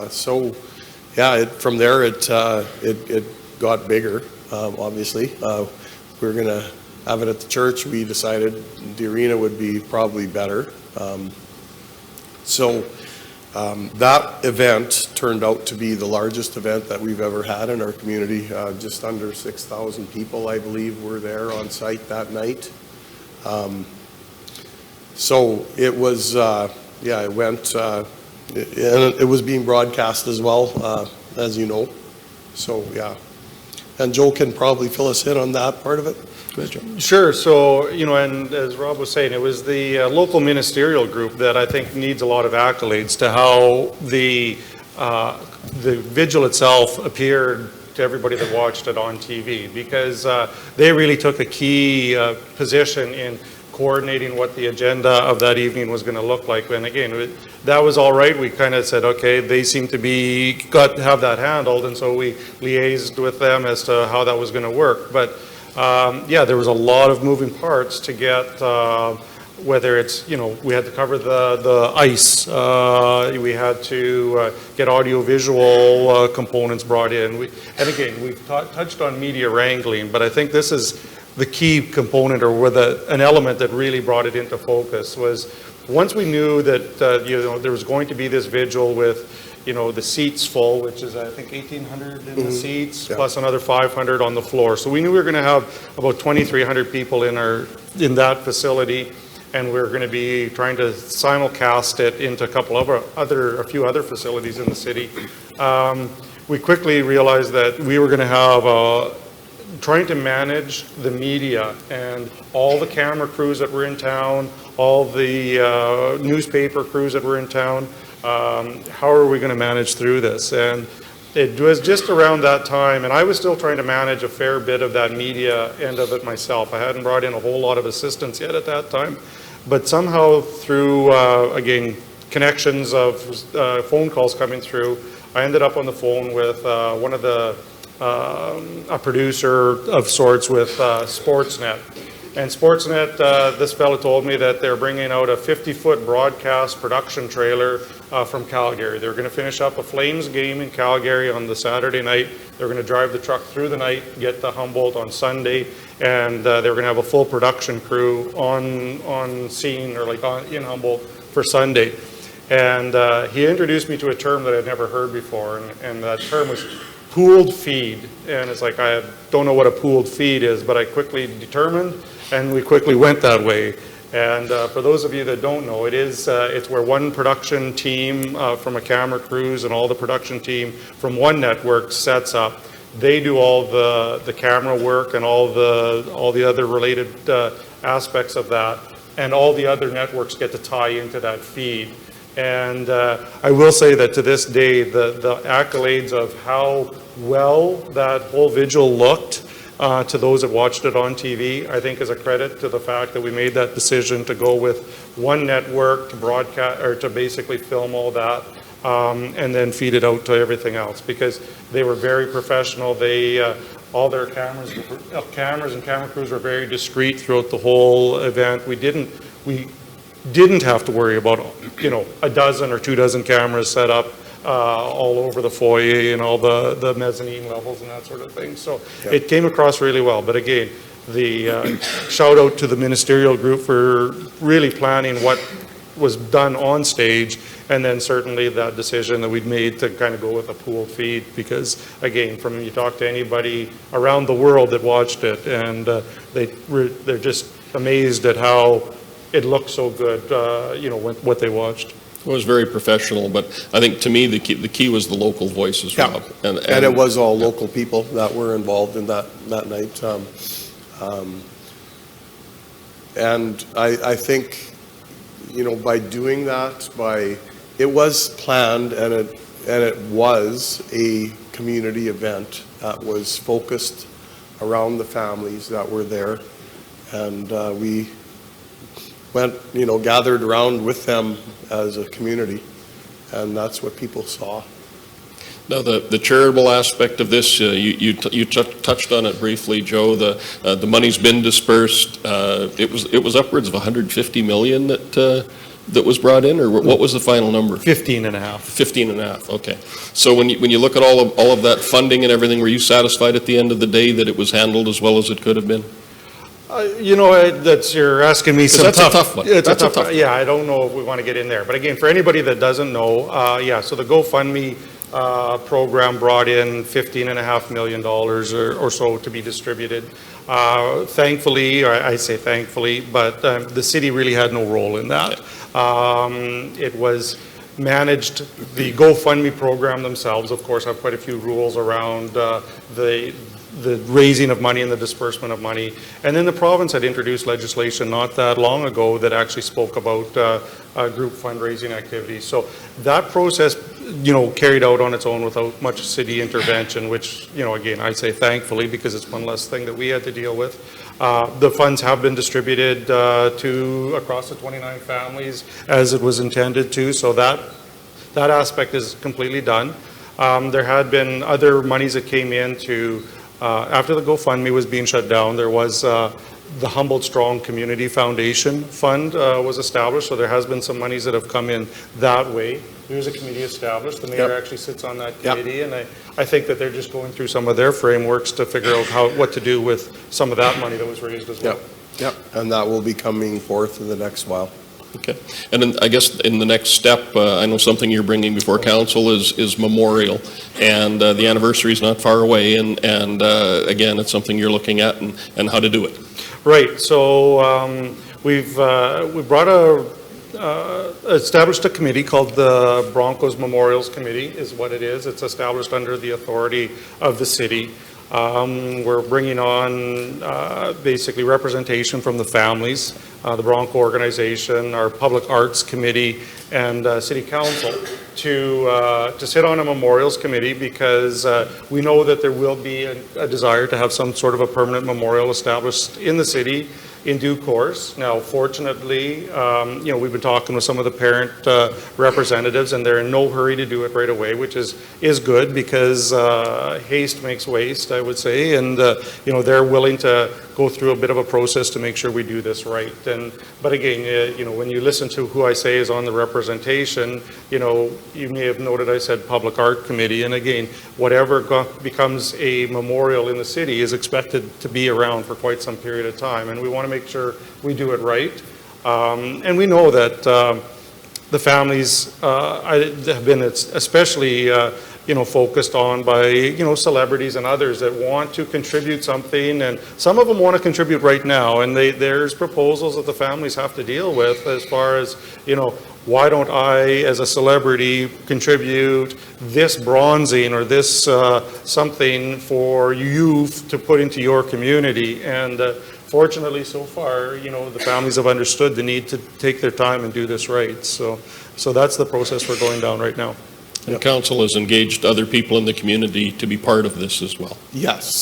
[SPEAKER 8] So, yeah, from there it got bigger, obviously. We're going to have it at the church. We decided the arena would be probably better. That event turned out to be the largest event that we've ever had in our community. Just under 6,000 people, I believe, were there on site that night. So it was, yeah, it went, and it was being broadcast as well, as you know. So, yeah. And Joe can probably fill us in on that part of it.
[SPEAKER 7] Go ahead, Joe.
[SPEAKER 4] Sure. So, and as Rob was saying, it was the local ministerial group that I think needs a lot of accolades to how the vigil itself appeared to everybody that watched it on TV, because they really took a key position in coordinating what the agenda of that evening was going to look like. And again, that was all right. We kind of said, okay, they seem to have that handled, and so we liaised with them as to how that was going to work. But yeah, there was a lot of moving parts to get, whether it's, we had to cover the ice, we had to get audio-visual components brought in. And again, we've touched on media wrangling, but I think this is the key component, or an element that really brought it into focus, was once we knew that, there was going to be this vigil with, the seats full, which is I think 1,800 in the seats, plus another 500 on the floor. So we knew we were going to have about 2,300 people in that facility, and we were going to be trying to simulcast it into a few other facilities in the city. We quickly realized that we were going to have trying to manage the media and all the camera crews that were in town, all the newspaper crews that were in town. How are we going to manage through this? And it was just around that time, and I was still trying to manage a fair bit of that media end of it myself. I hadn't brought in a whole lot of assistance yet at that time, but somehow through, again, connections of phone calls coming through, I ended up on the phone with one of a producer of sorts with Sportsnet. And Sportsnet, this fellow told me that they're bringing out a 50-foot broadcast production trailer from Calgary. They're going to finish up a Flames game in Calgary on the Saturday night. They're going to drive the truck through the night, get to Humboldt on Sunday, and they're going to have a full production crew on scene, or in Humboldt for Sunday. And he introduced me to a term that I'd never heard before, and that term was pooled feed. And it's like, I don't know what a pooled feed is, but I quickly determined, and we quickly went that way. And for those of you that don't know, it's where one production team from a camera crews and all the production team from one network sets up. They do all the camera work and all the other related aspects of that, and all the other networks get to tie into that feed. And I will say that to this day, the accolades of how well that whole vigil looked to those that watched it on TV, I think is a credit to the fact that we made that decision to go with one network to broadcast, or to basically film all that, and then feed it out to everything else, because they were very professional. They all their cameras and camera crews were very discreet throughout the whole event. We didn't have to worry about, a dozen or 24 cameras set up all over the foyer and all the mezzanine levels and that sort of thing. So it came across really well. But again, the shout out to the ministerial group for really planning what was done on stage, and then certainly that decision that we'd made to kind of go with a pooled feed, because again, from you talk to anybody around the world that watched it, and they're just amazed at how it looked so good, what they watched.
[SPEAKER 7] It was very professional, but I think to me the key was the local voices, Rob.
[SPEAKER 8] And it was all local people that were involved in that night. And I think, by doing that, it was planned, and it was a community event that was focused around the families that were there, and we went, gathered around with them as a community, and that's what people saw.
[SPEAKER 7] Now, the charitable aspect of this, you touched on it briefly, Joe. The money's been dispersed. It was upwards of 150 million that was brought in, or what was the final number?
[SPEAKER 4] 15 and a half.
[SPEAKER 7] 15 and a half. Okay. So when you look at all of that funding and everything, were you satisfied at the end of the day that it was handled as well as it could have been?
[SPEAKER 4] You're asking me some
[SPEAKER 7] that's a tough one.
[SPEAKER 4] It's
[SPEAKER 7] that's
[SPEAKER 4] a tough one. Yeah, I don't know if we want to get in there. But again, for anybody that doesn't know, so the GoFundMe program brought in $15.5 million or so to be distributed. Thankfully, or I say thankfully, but the city really had no role in that. It was managed. The GoFundMe program themselves, of course, have quite a few rules around the raising of money and the disbursement of money. And then the province had introduced legislation not that long ago that actually spoke about group fundraising activities. So that process, carried out on its own without much city intervention, which, again, I say thankfully, because it's one less thing that we had to deal with. The funds have been distributed to across the 29 families as it was intended to, so that aspect is completely done. There had been other monies that came in to, after the GoFundMe was being shut down, there was the Humboldt Strong Community Foundation Fund was established, so there has been some monies that have come in that way. There's a committee established. The mayor actually sits on that committee, and I think that they're just going through some of their frameworks to figure out what to do with some of that money that was raised as well.
[SPEAKER 8] Yep, and that will be coming forth in the next while.
[SPEAKER 7] Okay. And then I guess in the next step, I know something you're bringing before council is memorial, and the anniversary is not far away, and again, it's something you're looking at and how to do it.
[SPEAKER 4] Right. So we established a committee called the Broncos Memorials Committee, is what it is. It's established under the authority of the city. We're bringing on basically representation from the families, the Bronco organization, our public arts committee, and city council to sit on a memorials committee, because we know that there will be a desire to have some sort of a permanent memorial established in the city in due course. Now, fortunately, we've been talking with some of the parent representatives, and they're in no hurry to do it right away, which is good, because haste makes waste, I would say, and they're willing to go through a bit of a process to make sure we do this right. But again, when you listen to who I say is on the representation, you may have noted I said Public Art Committee, and again, whatever becomes a memorial in the city is expected to be around for quite some period of time, and we want to make sure we do it right. And we know that the families have been especially focused on by, celebrities and others that want to contribute something, and some of them want to contribute right now, and there's proposals that the families have to deal with as far as, why don't I, as a celebrity, contribute this bronzing or this something for youth to put into your community? And fortunately, so far, the families have understood the need to take their time and do this right. So that's the process we're going down right now.
[SPEAKER 7] And council has engaged other people in the community to be part of this as well.
[SPEAKER 8] Yes,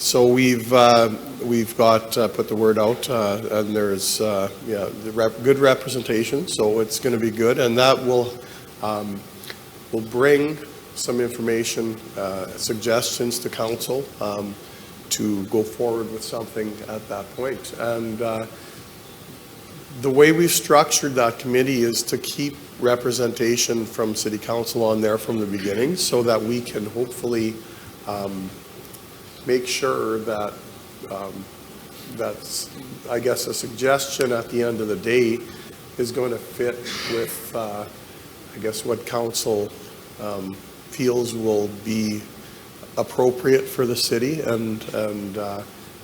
[SPEAKER 8] so we've got put the word out, and there's good representation, so it's going to be good, and that will bring some information, suggestions to council to go forward with something at that point. And the way we've structured that committee is to keep representation from City Council on there from the beginning, so that we can hopefully make sure that that's, I guess, a suggestion at the end of the day is going to fit with, I guess, what Council feels will be appropriate for the city, and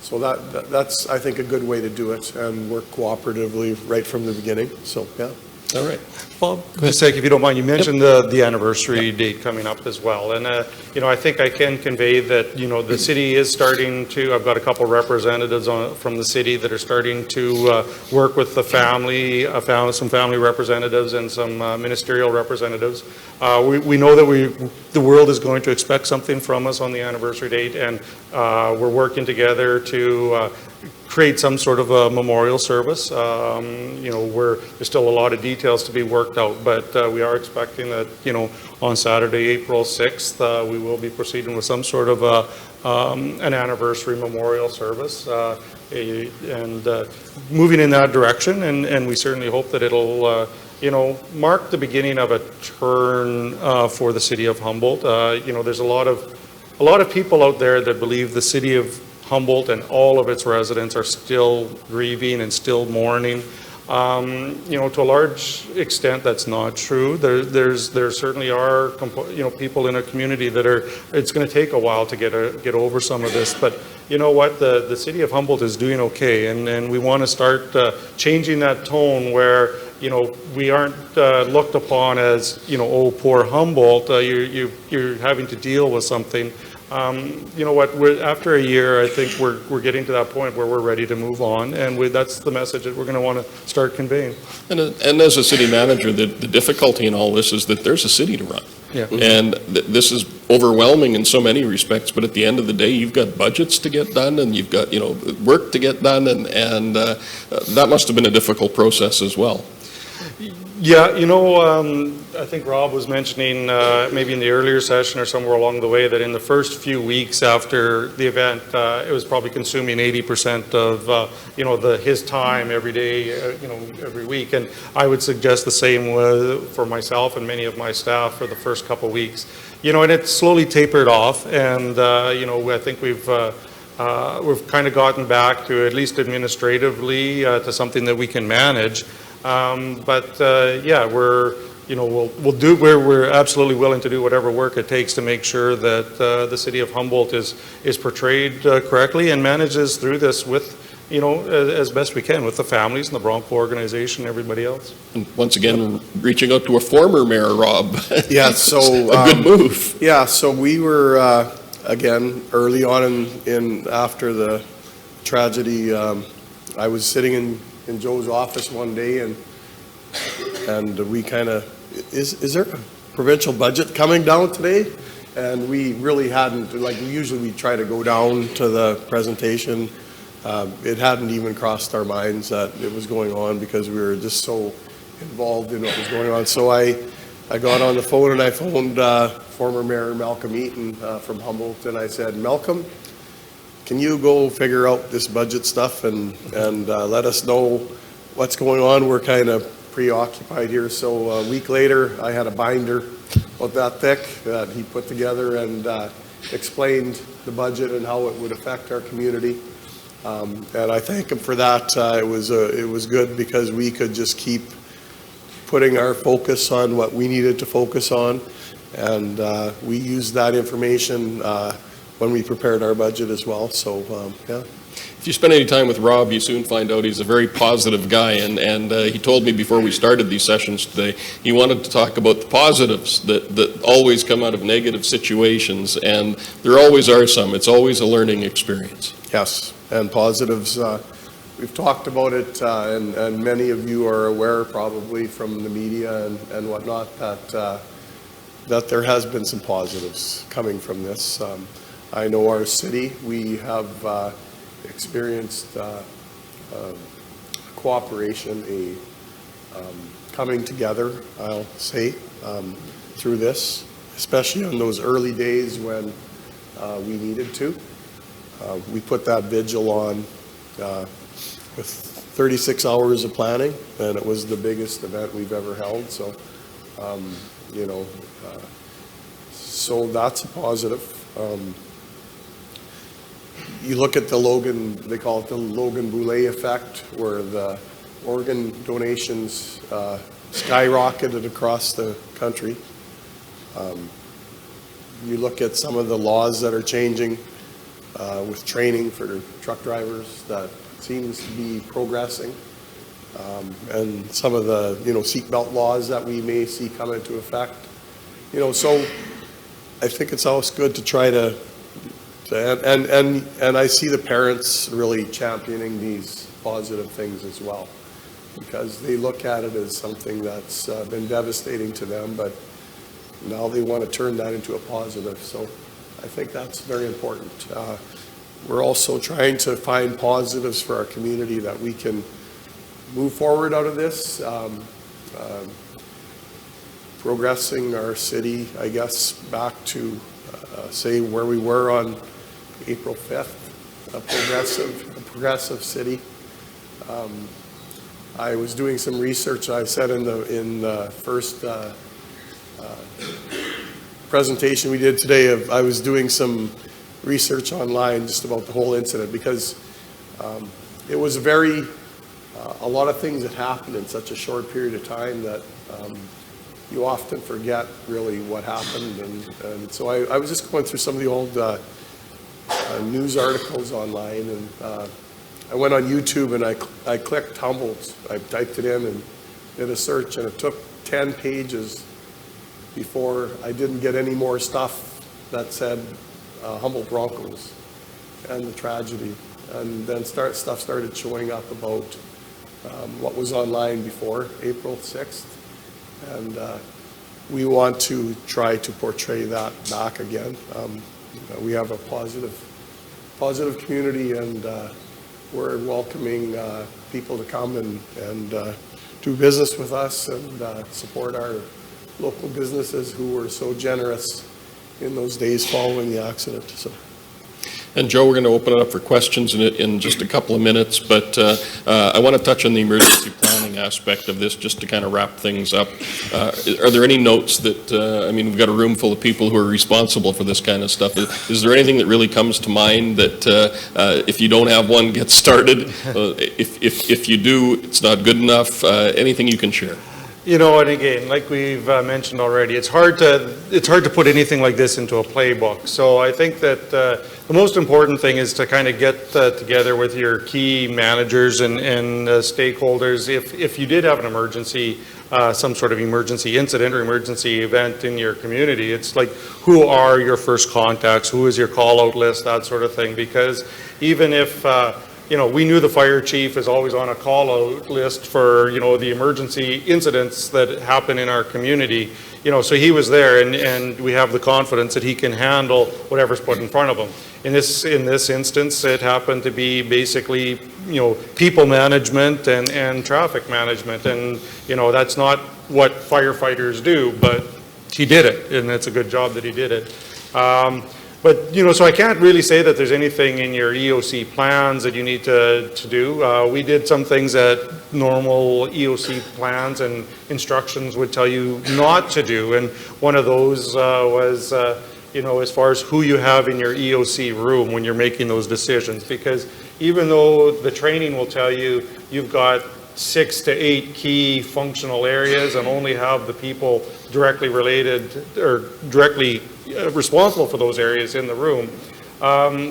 [SPEAKER 8] so that's, I think, a good way to do it and work cooperatively right from the beginning. So, yeah.
[SPEAKER 7] All right.
[SPEAKER 4] Well, just if you don't mind, you mentioned the anniversary date coming up as well, and I think I can convey that the city is starting to. I've got a couple representatives from the city that are starting to work with the family, some family representatives and some ministerial representatives. We know that the world is going to expect something from us on the anniversary date, and we're working together to create some sort of a memorial service. There's still a lot of details to be worked out, but we are expecting that, on Saturday, April 6th, we will be proceeding with some sort of an anniversary memorial service, and moving in that direction, and we certainly hope that it'll mark the beginning of a turn for the city of Humboldt. There's a lot of people out there that believe the city of Humboldt and all of its residents are still grieving and still mourning. To a large extent, that's not true. There certainly are people in a community that it's going to take a while to get over some of this. But you know what? The city of Humboldt is doing okay, and we want to start changing that tone where we aren't looked upon as oh, poor Humboldt, you're having to deal with something. You know what, after a year, I think we're getting to that point where we're ready to move on, and that's the message that we're going to want to start conveying.
[SPEAKER 7] And as a city manager, the difficulty in all this is that there's a city to run.
[SPEAKER 4] Yeah.
[SPEAKER 7] And this is overwhelming in so many respects, but at the end of the day, you've got budgets to get done, and you've got, work to get done, and that must have been a difficult process as well.
[SPEAKER 4] Yeah, I think Rob was mentioning maybe in the earlier session or somewhere along the way that in the first few weeks after the event, it was probably consuming 80% of, his time every day, every week. And I would suggest the same for myself and many of my staff for the first couple of weeks. And it slowly tapered off, and, I think we've kind of gotten back to, at least administratively, to something that we can manage. We're absolutely willing to do whatever work it takes to make sure that the City of Humboldt is portrayed correctly and manages through this with, as best we can with the families and the Bronco organization and everybody else.
[SPEAKER 7] And once again, reaching out to a former mayor, Rob.
[SPEAKER 8] Yeah, so
[SPEAKER 7] a good move.
[SPEAKER 8] Yeah, so we were again early on in after the tragedy. I was sitting in Joe's office one day, and we kind of, is there a provincial budget coming down today? And we really hadn't, usually we try to go down to the presentation. It hadn't even crossed our minds that it was going on because we were just so involved in what was going on. So I got on the phone and I phoned former Mayor Malcolm Eaton from Humboldt, and I said, Malcolm, can you go figure out this budget stuff and let us know what's going on? We're kind of preoccupied here. So a week later, I had a binder about that thick that he put together and explained the budget and how it would affect our community. And I thank him for that. It was good because we could just keep putting our focus on what we needed to focus on, and we used that information when we prepared our budget as well. So, yeah.
[SPEAKER 7] If you spend any time with Rob, you soon find out he's a very positive guy, and he told me before we started these sessions today, he wanted to talk about the positives that always come out of negative situations, and there always are some. It's always a learning experience.
[SPEAKER 8] Yes, and positives, we've talked about it, and many of you are aware probably from the media and whatnot that there has been some positives coming from this. I know our city, we have experienced cooperation, coming together, I'll say, through this, especially on those early days when we needed to. We put that vigil on with 36 hours of planning, and it was the biggest event we've ever held. So, so that's a positive. You look at the Logan, they call it the Logan Boulet effect, where the organ donations skyrocketed across the country. You look at some of the laws that are changing with training for truck drivers, that seems to be progressing. And some of the, seatbelt laws that we may see come into effect. So I think it's always good to try to and I see the parents really championing these positive things as well, because they look at it as something that's been devastating to them, but now they want to turn that into a positive. So I think that's very important. We're also trying to find positives for our community that we can move forward out of this, progressing our city, I guess, back to say where we were on April 5th, a progressive city. I was doing some research. I said in the first presentation we did today, I was doing some research online just about the whole incident, because it was a lot of things that happened in such a short period of time that you often forget really what happened. And so I was just going through some of the old news articles online, and I went on YouTube and I clicked Humboldt. I typed it in and did a search, and it took 10 pages before I didn't get any more stuff that said Humboldt Broncos and the tragedy. And then stuff started showing up about what was online before April 6th. And we want to try to portray that back again. We have a positive community, and we're welcoming people to come and do business with us and support our local businesses who were so generous in those days following the accident. So.
[SPEAKER 7] And Joe, we're going to open it up for questions in just a couple of minutes, but I want to touch on the emergency planning aspect of this just to kind of wrap things up. Are there any notes that, I mean, we've got a room full of people who are responsible for this kind of stuff. Is there anything that really comes to mind that if you don't have one, get started? If you do, it's not good enough? Anything you can share?
[SPEAKER 9] You know, and again, like we've mentioned already, it's hard to put anything like this into a playbook. So I think that the most important thing is to kind of get together with your key managers and stakeholders. If you did have an emergency, some sort of emergency incident or emergency event in your community, it's like, who are your first contacts? Who is your call-out list? That sort of thing. Because even if you know, we knew the fire chief is always on a call-out list for, you know, the emergency incidents that happen in our community. You know, so he was there, and we have the confidence that he can handle whatever's put in front of him. In this instance, it happened to be basically, you know, people management and traffic management, and you know, that's not what firefighters do, but he did it, and it's a good job that he did it. But, you know, so I can't really say that there's anything in your EOC plans that you need to do. We did some things that normal EOC plans and instructions would tell you not to do. And one of those was, you know, as far as who you have in your EOC room when you're making those decisions. Because even though the training will tell you you've got 6 to 8 key functional areas and only have the people directly related or directly responsible for those areas in the room.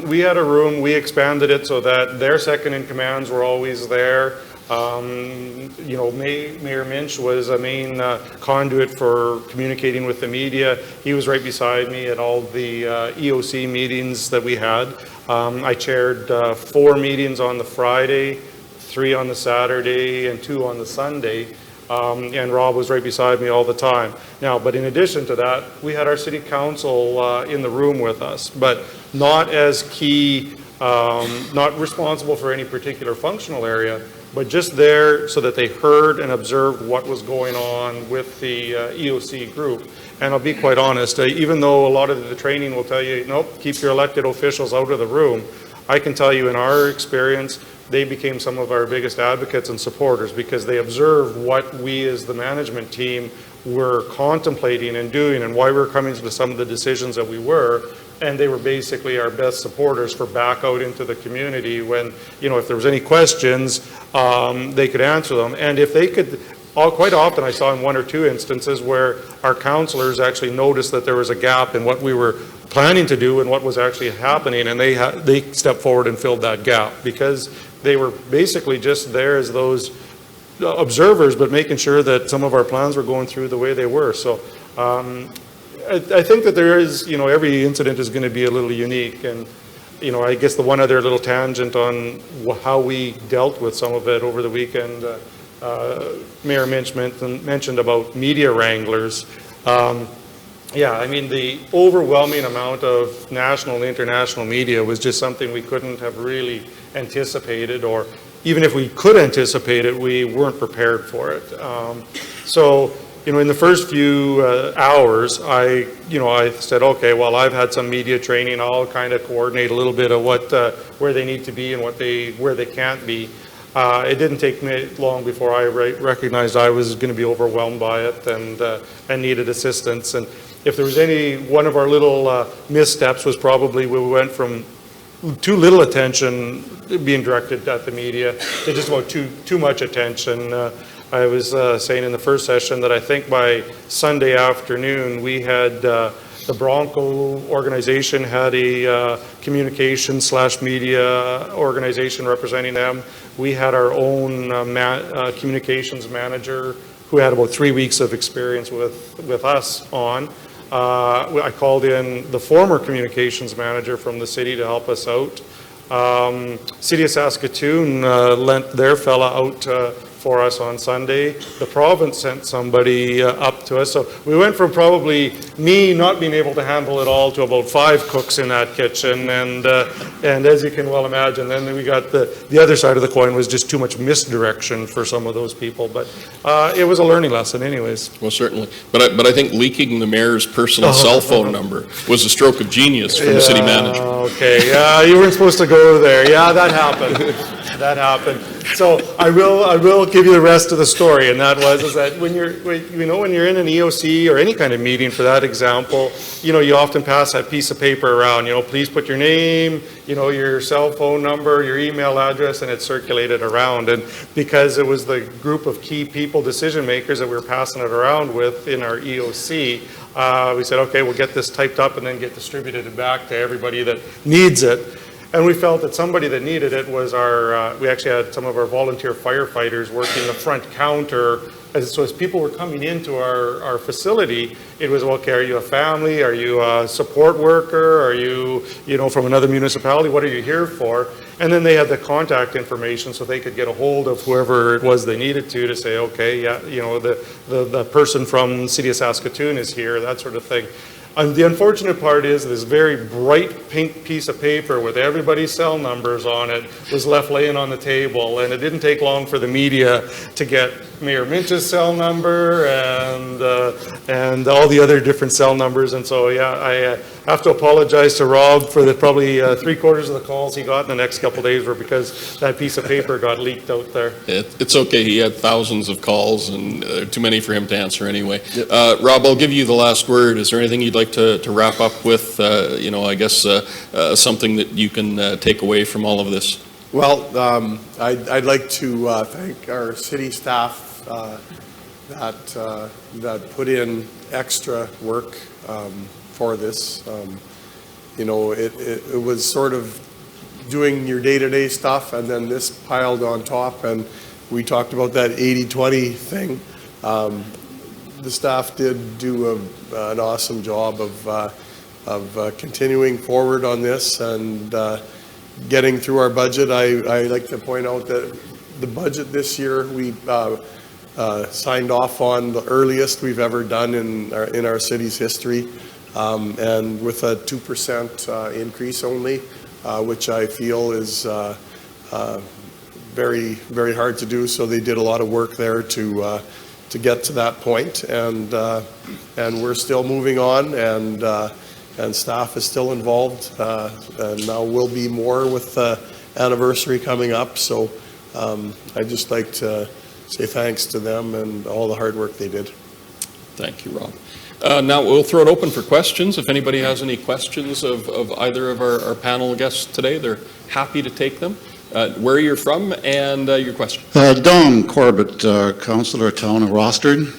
[SPEAKER 9] We had a room, we expanded it so that their second in commands were always there. You know, Mayor Muench was a main conduit for communicating with the media. He was right beside me at all the EOC meetings that we had. I chaired 4 meetings on the Friday, 3 on the Saturday, and 2 on the Sunday. And Rob was right beside me all the time. Now, but in addition to that, we had our city council in the room with us, but not as key, not responsible for any particular functional area, but just there so that they heard and observed what was going on with the EOC group. And I'll be quite honest, even though a lot of the training will tell you, nope, keep your elected officials out of the room, I can tell you in our experience, they became some of our biggest advocates and supporters because they observed what we as the management team were contemplating and doing and why we were coming to some of the decisions that we were, and they were basically our best supporters for back out into the community when, you know, if there was any questions, they could answer them. And if they could, quite often I saw in 1 or 2 instances where our councillors actually noticed that there was a gap in what we were planning to do and what was actually happening, and they stepped forward and filled that gap because they were basically just there as those observers, but making sure that some of our plans were going through the way they were. So I think that there is, you know, every incident is going to be a little unique. And, you know, I guess the one other little tangent on how we dealt with some of it over the weekend, Mayor Muench mentioned about media wranglers. Yeah, I mean, the overwhelming amount of national and international media was just something we couldn't have really anticipated, or even if we could anticipate it, we weren't prepared for it. So, you know, in the first few hours, I said, okay, well, I've had some media training. I'll kind of coordinate a little bit of what, where they need to be and where they can't be. It didn't take me long before I recognized I was going to be overwhelmed by it and needed assistance. And if there was any, one of our little missteps was probably we went from too little attention being directed at the media to just about too much attention. I was saying in the first session that I think by Sunday afternoon we had the Bronco organization had a communication/media organization representing them. We had our own communications manager who had about 3 weeks of experience with us on. I called in the former communications manager from the city to help us out. City of Saskatoon lent their fella out for us on Sunday. The province sent somebody up to us. So we went from probably me not being able to handle it all to about 5 cooks in that kitchen. And as you can well imagine, then we got the other side of the coin was just too much misdirection for some of those people. But it was a learning lesson anyways.
[SPEAKER 7] Well, certainly. But I think leaking the mayor's personal cell phone number was a stroke of genius from the city manager.
[SPEAKER 9] Okay, yeah, you weren't supposed to go there. Yeah, that happened. That happened. So I will give you the rest of the story, and that was that when you're in an EOC or any kind of meeting, for that example, you often pass that piece of paper around. Please put your name, your cell phone number, your email address, and it's circulated around. And because it was the group of key people, decision makers, that we were passing it around with in our EOC, we said, okay, we'll get this typed up and then get distributed back to everybody that needs it. And we felt that somebody that needed it was we actually had some of our volunteer firefighters working the front counter. So as people were coming into our facility, it was, okay, are you a family? Are you a support worker? Are you, from another municipality? What are you here for? And then they had the contact information so they could get a hold of whoever it was they needed to say, okay, yeah, the person from City of Saskatoon is here, that sort of thing. And the unfortunate part is this very bright pink piece of paper with everybody's cell numbers on it was left laying on the table, and it didn't take long for the media to get Mayor Muench's cell number and all the other different cell numbers. And so, yeah, I have to apologize to Rob for probably 3/4 of the calls he got in the next couple of days were because that piece of paper got leaked out there.
[SPEAKER 7] It's okay. He had thousands of calls and too many for him to answer anyway. Yep. Rob, I'll give you the last word. Is there anything you'd like to wrap up with, I guess something that you can take away from all of this?
[SPEAKER 8] Well, I'd like to thank our city staff that put in extra work for this. It was sort of doing your day-to-day stuff, and then this piled on top, and we talked about that 80-20 thing. The staff did do an awesome job of continuing forward on this and getting through our budget. I like to point out that the budget this year we signed off on the earliest we've ever done in our city's history, and with a 2% increase only, which I feel is very, very hard to do. So they did a lot of work there to get to that point, and we're still moving on, and staff is still involved, and now will be more with the anniversary coming up. So I'd just like to say thanks to them and all the hard work they did. Thank you, Rob.
[SPEAKER 7] Now we'll throw it open for questions. If anybody has any questions of either of our panel guests today, they're happy to take them. Where you're from and your question.
[SPEAKER 10] Don Corbett, Councillor, Town of Rostern.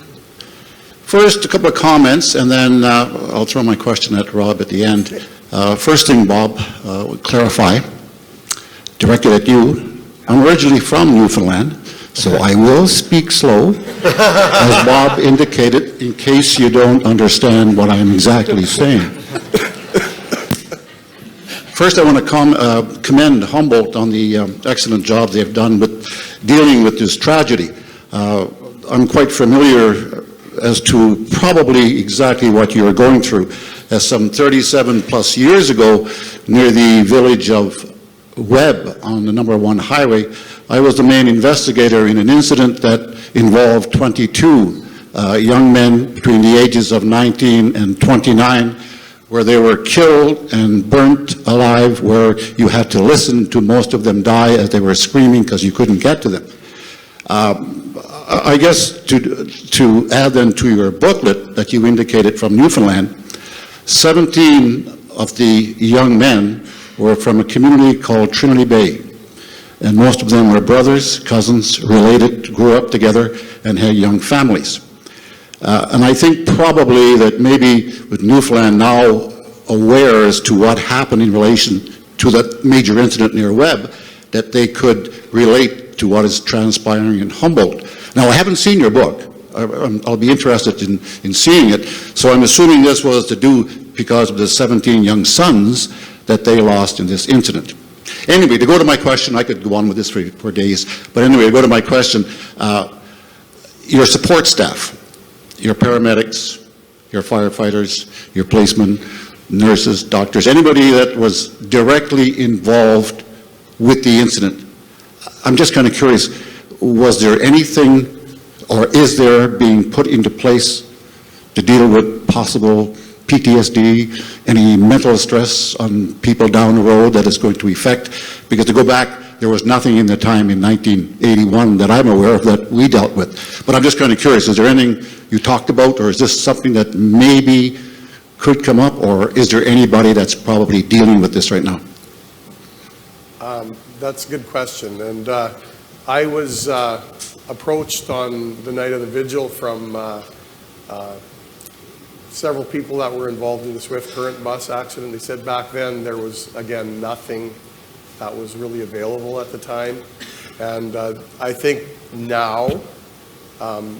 [SPEAKER 10] First, a couple of comments, and then I'll throw my question at Rob at the end. First thing, Bob, clarify, directed at you. I'm originally from Newfoundland, so I will speak slow, as Bob indicated, in case you don't understand what I'm exactly saying. First, I want to commend Humboldt on the excellent job they've done with dealing with this tragedy. I'm quite familiar as to probably exactly what you're going through. As some 37 plus years ago, near the village of Webb on the number 1 highway, I was the main investigator in an incident that involved 22 young men between the ages of 19 and 29, where they were killed and burnt alive, where you had to listen to most of them die as they were screaming because you couldn't get to them. I guess to add then to your booklet that you indicated from Newfoundland, 17 of the young men were from a community called Trinity Bay. And most of them were brothers, cousins, related, grew up together, and had young families. And I think probably that maybe with Newfoundland now aware as to what happened in relation to that major incident near Webb, that they could relate to what is transpiring in Humboldt. Now, I haven't seen your book. I'll be interested in seeing it. So I'm assuming this was to do because of the 17 young sons that they lost in this incident. Anyway, to go to my question, I could go on with this for days, but anyway, to go to my question, your support staff, your paramedics, your firefighters, your policemen, nurses, doctors, anybody that was directly involved with the incident. I'm just kind of curious, was there anything, or is there being put into place to deal with possible PTSD, any mental stress on people down the road that is going to affect? Because to go back, there was nothing in the time in 1981 that I'm aware of that we dealt with. But I'm just kind of curious, is there anything you talked about, or is this something that maybe could come up, or is there anybody that's probably dealing with this right now?
[SPEAKER 8] That's a good question. And I was approached on the night of the vigil from several people that were involved in the Swift Current bus accident. They said back then there was, again, nothing that was really available at the time. And I think now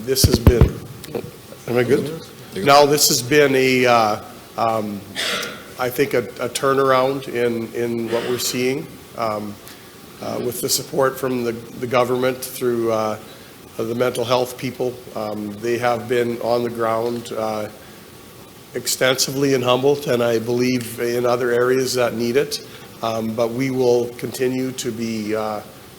[SPEAKER 8] this has been, am I good? Now this has been I think a turnaround in what we're seeing with the support from the government through the mental health people. They have been on the ground extensively in Humboldt, and I believe in other areas that need it. But we will continue to be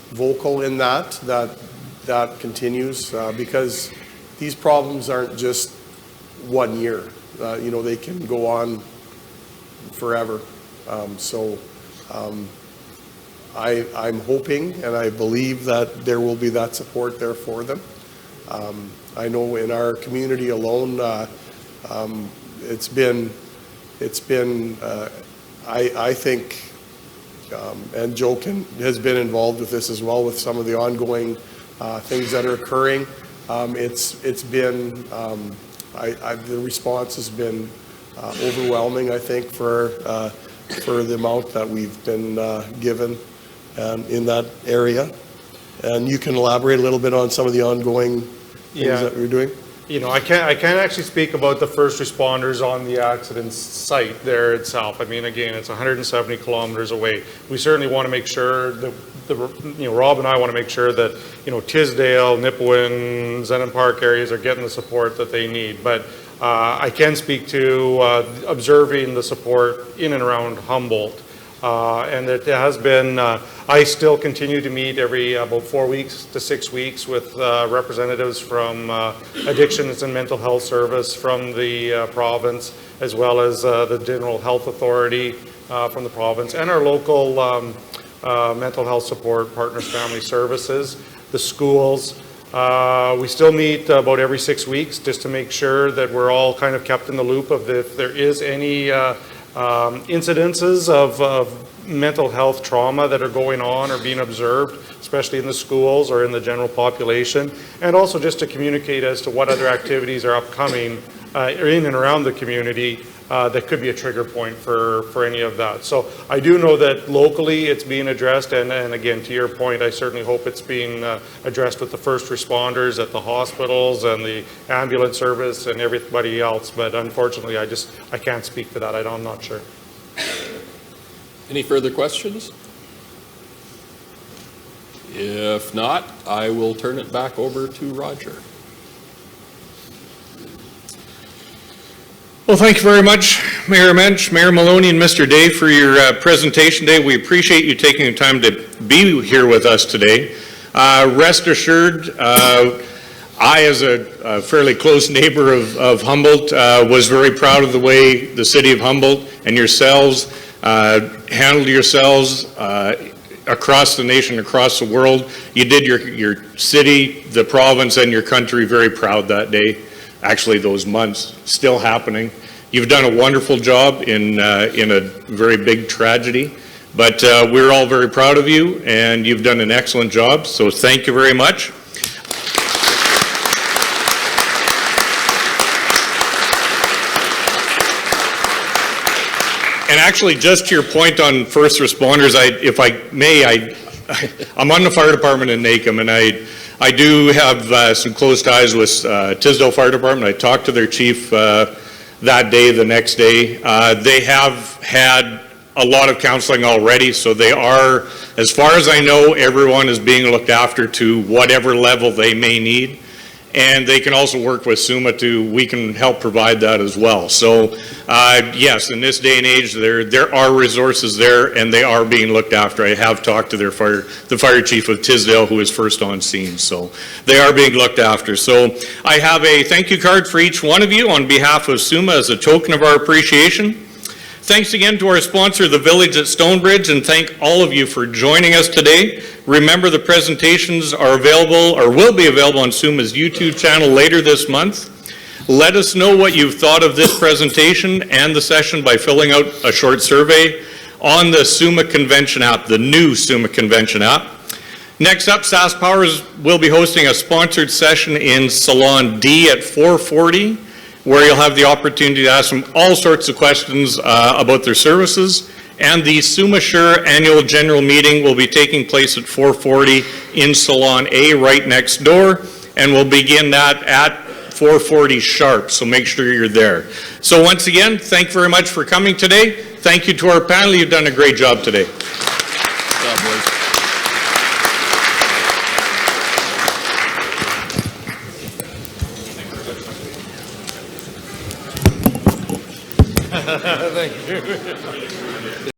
[SPEAKER 8] vocal in that continues because these problems aren't just 1 year. They can go on forever. I'm hoping and I believe that there will be that support there for them. I know in our community alone, it's been I think, and Joe has been involved with this as well, with some of the ongoing things that are occurring. It's been the response has been overwhelming, I think, for the amount that we've been given in that area. And you can elaborate a little bit on some of the ongoing things that we're doing?
[SPEAKER 9] I can't actually speak about the first responders on the accident site there itself. I mean, again, it's 170 kilometers away. We certainly want to make sure that Rob and I want to make sure that, Tisdale, Nipawin, Zennon Park areas are getting the support that they need. But I can speak to observing the support in and around Humboldt. And it has been, I still continue to meet every about 4 weeks to 6 weeks with representatives from Addictions and Mental Health Service from the province, as well as the General Health Authority from the province, and our local mental health support partners, family services, the schools. We still meet about every 6 weeks just to make sure that we're all kind of kept in the loop of if there is any incidences of mental health trauma that are going on or being observed, especially in the schools or in the general population, and also just to communicate as to what other activities are upcoming in and around the community that could be a trigger point for any of that. So I do know that locally it's being addressed, and again, to your point, I certainly hope it's being addressed with the first responders at the hospitals and the ambulance service and everybody else, but unfortunately I can't speak to that. I'm not sure.
[SPEAKER 7] Any further questions? If not, I will turn it back over to Roger.
[SPEAKER 4] Well, thank you very much, Mayor Muench, Mayor Maloney, and Mr. Day for your presentation today. We appreciate you taking the time to be here with us today. Rest assured, I, as a fairly close neighbor of Humboldt, was very proud of the way the City of Humboldt and yourselves handled yourselves across the nation, across the world. You did your city, the province, and your country very proud that day. Actually, those months still happening. You've done a wonderful job in a very big tragedy, but we're all very proud of you, and you've done an excellent job, so thank you very much. And actually, just to your point on first responders, if I may, I'm on the fire department in Nacum, and I do have some close ties with Tisdale Fire Department. I talked to their chief that day, the next day. They have had a lot of counseling already, so they are, as far as I know, everyone is being looked after to whatever level they may need. And they can also work with SUMA we can help provide that as well. So yes, in this day and age, there are resources there and they are being looked after. I have talked to the fire chief of Tisdale, who is first on scene. So they are being looked after. So I have a thank you card for each one of you on behalf of SUMA as a token of our appreciation. Thanks again to our sponsor, the Village at Stonebridge, and thank all of you for joining us today. Remember, the presentations are available, or will be available on SUMA's YouTube channel later this month. Let us know what you've thought of this presentation and the session by filling out a short survey on the SUMA Convention app, the new SUMA Convention app. Next up, Sask Powers will be hosting a sponsored session in Salon D at 4:40. Where you'll have the opportunity to ask them all sorts of questions about their services. And the SUMA Sure Annual General Meeting will be taking place at 4:40 in Salon A right next door, and we'll begin that at 4:40 sharp, so make sure you're there. So once again, thank you very much for coming today. Thank you to our panel. You've done a great job today.
[SPEAKER 7] God bless.
[SPEAKER 9] Thank you.